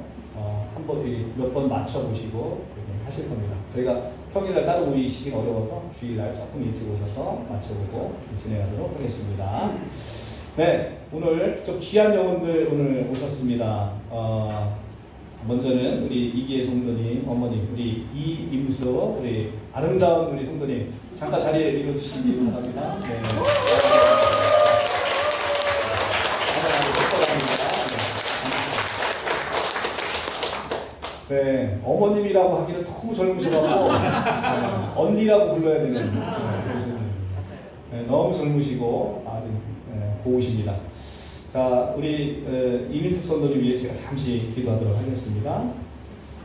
한번 몇 번 맞춰보시고 하실 겁니다. 저희가 평일날 따로 모이시긴 어려워서 주일날 조금 일찍 오셔서 맞춰보고 진행하도록 하겠습니다. 네, 오늘 좀 귀한 영혼들 오늘 오셨습니다. 먼저는 우리 이기혜 성도님, 어머님, 우리 이임수, 우리 아름다운 우리 성도님 잠깐 자리에 일어주시기 바랍니다. 네. 네, 어머님이라고 하기는 너무 젊으시다고 언니라고 불러야 되는 네, 너무 젊으시고 아주 고우십니다. 자, 우리 이민숙 선도를 위해 제가 잠시 기도하도록 하겠습니다.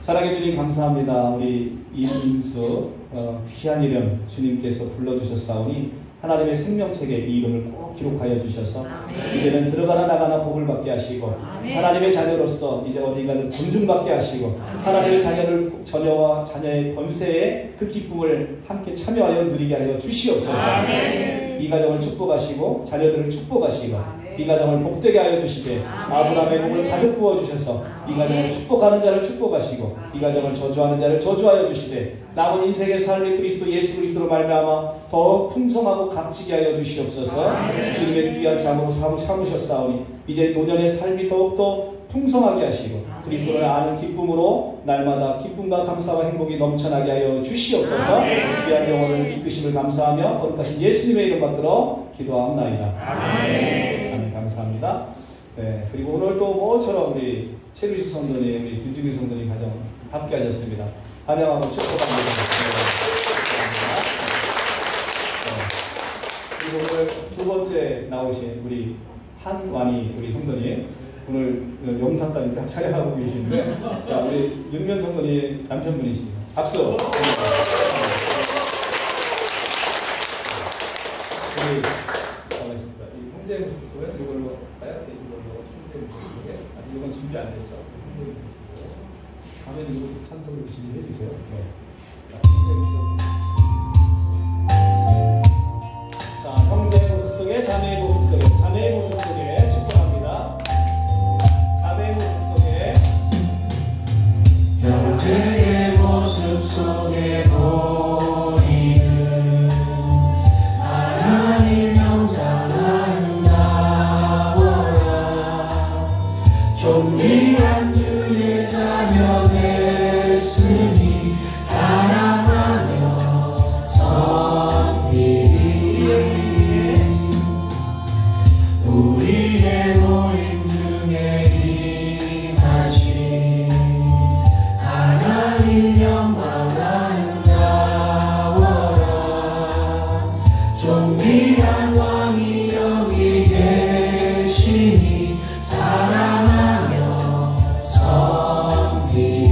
사랑해 주님 감사합니다. 우리 이민숙 귀한 이름 주님께서 불러주셨사오니 하나님의 생명책에 이 이름을 꼭 기록하여 주셔서 이제는 들어가나 나가나 복을 받게 하시고 하나님의 자녀로서 이제 어디 가든 존중받게 하시고 하나님의 자녀와 자녀의 권세에 그 기쁨을 함께 참여하여 누리게 하여 주시옵소서. 이 가정을 축복하시고 자녀들을 축복하시고 이 가정을 복되게 하여 주시되 아브라함의 복을 가득 부어 주셔서 이 가정을 축복하는 자를 축복하시고 이 가정을 저주하는 자를 저주하여 주시되 남은 인생의 삶이 그리스도 예수 그리스도로 말미암아 더 풍성하고 값지게 하여 주시옵소서. 주님의 귀한 자모로 삼으셨사오니 이제 노년의 삶이 더욱더 풍성하게 하시고 그리스도를 아는 기쁨으로 날마다 기쁨과 감사와 행복이 넘쳐나게 하여 주시옵소서. 귀한 영혼을 이끄심을 감사하며 거룩하신 예수님의 이름 받들어 기도하옵나이다. 아멘. 감사합니다. 네, 그리고 오늘 또 모처럼 우리 최미숙 성도님, 우리 김준일 성도님 가정 함께 하셨습니다. 환영하고 축복합니다. 그리고 오늘 두 번째 나오신 우리 한완희 우리 성도님 오늘 영상까지 촬영하고 계시는데 자 우리 윤면 성도님 남편분이십니다. 박수. 우리 가만있습니다. 이 형제 모습 속에 이걸로 할까요? 이걸로 형제 모습 속에 이건 준비 안 됐죠? 형제 모습 속에 다음에 이거 찬송으로 준비해 주세요. 네. 자, 형제의 모습 속에 자매의 모습 속에 자매의 모습 속에 축복합니다. 자매의 모습 속에 형제의 모습 속에 보이는 하나님 영상 아름다워라. 존귀한 주의 자녀 됐으니 사랑하며 섬기리. 우리의 모임 중에 임하신 하나님 영광 아름다워라. 존귀한 왕이 여기 계시니 사랑하며 섬기리.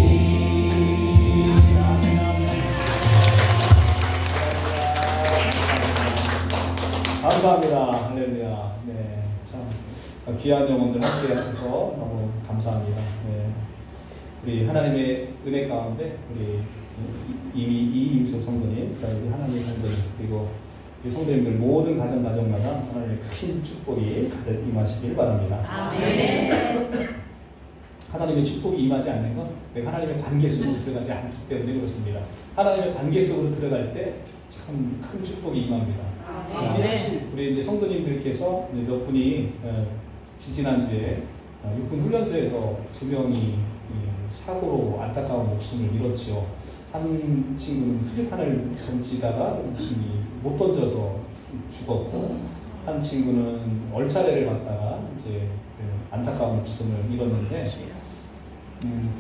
감사합니다. 할렐루야. 네, 참 귀한 영혼들 함께 하셔서 너무 감사합니다. 네. 우리 하나님의 은혜 가운데 우리 이미 이임숙 성도님, 그리고 하나님의 성도님, 그리고 우리 성도님들 모든 가정마다 하나님의 크신 축복이 가득 임하시길 바랍니다. 아멘. 하나님의 축복이 임하지 않는 건 내가 하나님의 관계 속으로 들어가지 않기 때문에 그렇습니다. 하나님의 관계 속으로 들어갈 때 참 큰 축복이 임합니다. 아멘. 우리 이제 성도님들께서 몇 분이 지난주에 육군 훈련소에서 2명이 사고로 안타까운 목숨을 잃었죠. 한 친구는 수류탄을 던지다가 못 던져서 죽었고, 한 친구는 얼차례를 맞다가 이제 안타까운 목숨을 잃었는데,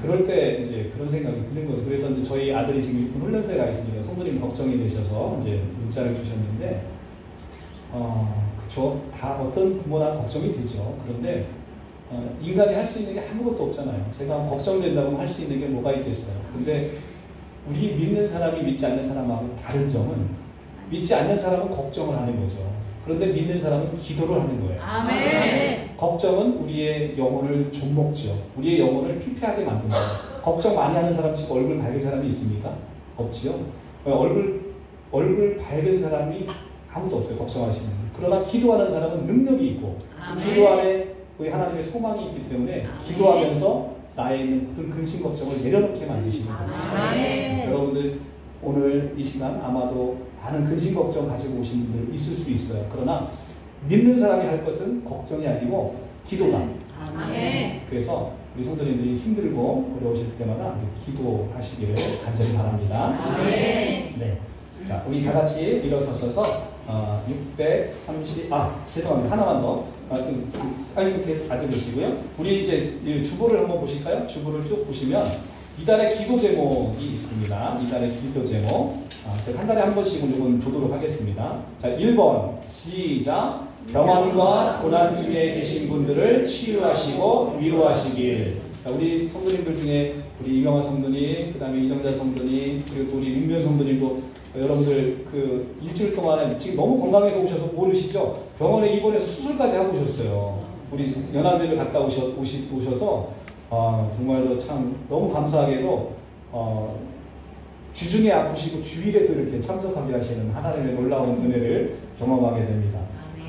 그럴 때 이제 그런 생각이 드는 거죠. 그래서 이제 저희 아들이 지금 육군 훈련소에 가 있으니까 성도님 걱정이 되셔서 이제 문자를 주셨는데, 그쵸. 다 어떤 부모나 걱정이 되죠. 그런데 인간이 할 수 있는 게 아무것도 없잖아요. 제가 걱정된다고 할 수 있는 게 뭐가 있겠어요. 근데 우리 믿는 사람이 믿지 않는 사람하고 다른 점은, 믿지 않는 사람은 걱정을 하는 거죠. 그런데 믿는 사람은 기도를 하는 거예요. 아멘. 걱정은 우리의 영혼을 좀먹죠. 우리의 영혼을 피폐하게 만든 거예요. 걱정 많이 하는 사람 치고 얼굴 밝은 사람이 있습니까? 없지요. 얼굴 밝은 사람이 아무도 없어요. 걱정하시는. 그러나 기도하는 사람은 능력이 있고, 기도 안에 우리 하나님의 소망이 있기 때문에 기도하면서 나의 있는 모든 근심 걱정을 내려놓게 만드시는 거예요. 여러분들 오늘 이 시간 아마도 많은 근심 걱정 가지고 오신 분들 있을 수 있어요. 그러나 믿는 사람이 할 것은 걱정이 아니고 기도다. 그래서 우리 성도님들이 힘들고 어려우실 때마다 기도하시기를 간절히 바랍니다. 네. 자, 우리 다 같이 일어서셔서 630, 죄송합니다. 하나만 더. 이렇게 앉으시고요. 우리 이제 주보를 한번 보실까요? 주보를 쭉 보시면 이달의 기도 제목이 있습니다. 이달의 기도 제목. 제가 한 달에 한 번씩 이건 보도록 하겠습니다. 자, 1번 시작. 병환과 고난 중에 계신 분들을 치유하시고 위로하시길. 자, 우리 성도님들 중에 우리 이경화 성도님, 그 다음에 이정자 성도님, 그리고 또 우리 윤면 성도님도 여러분들 그 일주일 동안에 지금 너무 건강해서 오셔서 모르시죠? 병원에 입원해서 수술까지 하고 오셨어요. 우리 연안대를 갔다 오셔서 정말로 참 너무 감사하게도 주중에 아프시고 주일에도 이렇게 참석하게 하시는 하나님의 놀라운 은혜를 경험하게 됩니다.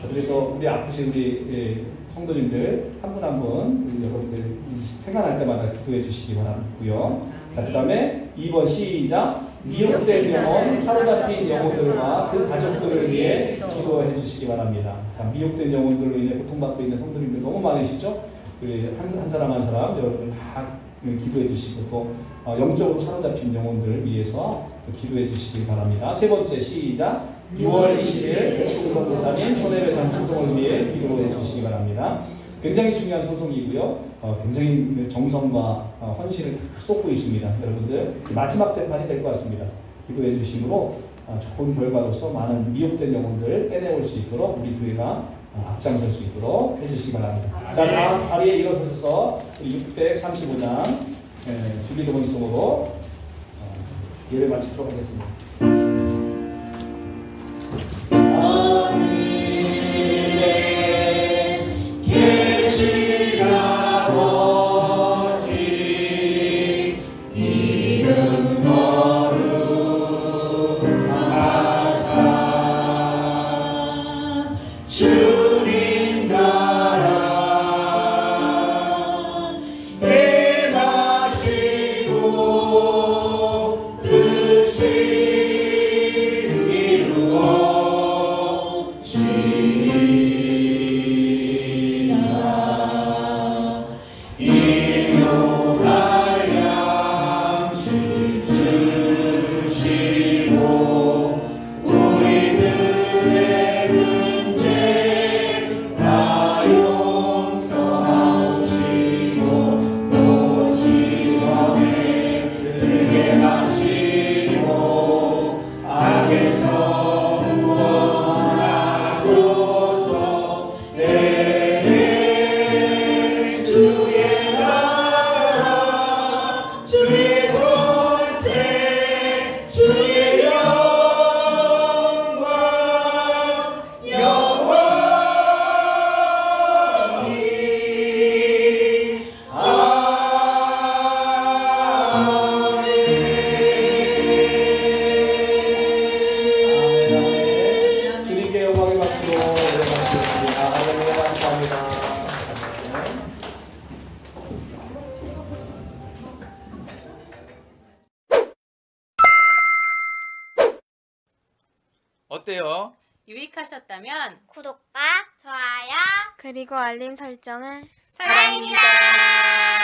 자, 그래서 우리 아프신 우리 성도님들 한 분 한 분 여러분들 생각날 때마다 기도해 주시기 바라고요. 자, 그 다음에 2번 시작. 미혹된 영혼, 사로잡힌 영혼들과 그 가족들을 위해 기도해 주시기 바랍니다. 자, 미혹된 영혼들로 인해 고통받고 있는 성도님들 너무 많으시죠? 한 사람 한 사람 여러분 다 기도해 주시고 또 영적으로 사로잡힌 영혼들을 위해서 기도해 주시기 바랍니다. 세 번째 시작. 6월 20일 백동선교사님 손해배상 소송을 위해 기도해 주시기 바랍니다. 굉장히 중요한 소송이고요. 굉장히 정성과 헌신을 쏟고 있습니다. 여러분들 마지막 재판이 될 것 같습니다. 기도해 주심으로 좋은 결과로서 많은 미혹된 영혼들 빼내올 수 있도록 우리 교회가 앞장설 수 있도록 해주시기 바랍니다. 자, 다음 자리에 일어서서 635장 주기도문송으로 예배 마치도록 하겠습니다. 어때요? 유익하셨다면 구독과 좋아요 그리고 알림 설정은 사랑입니다.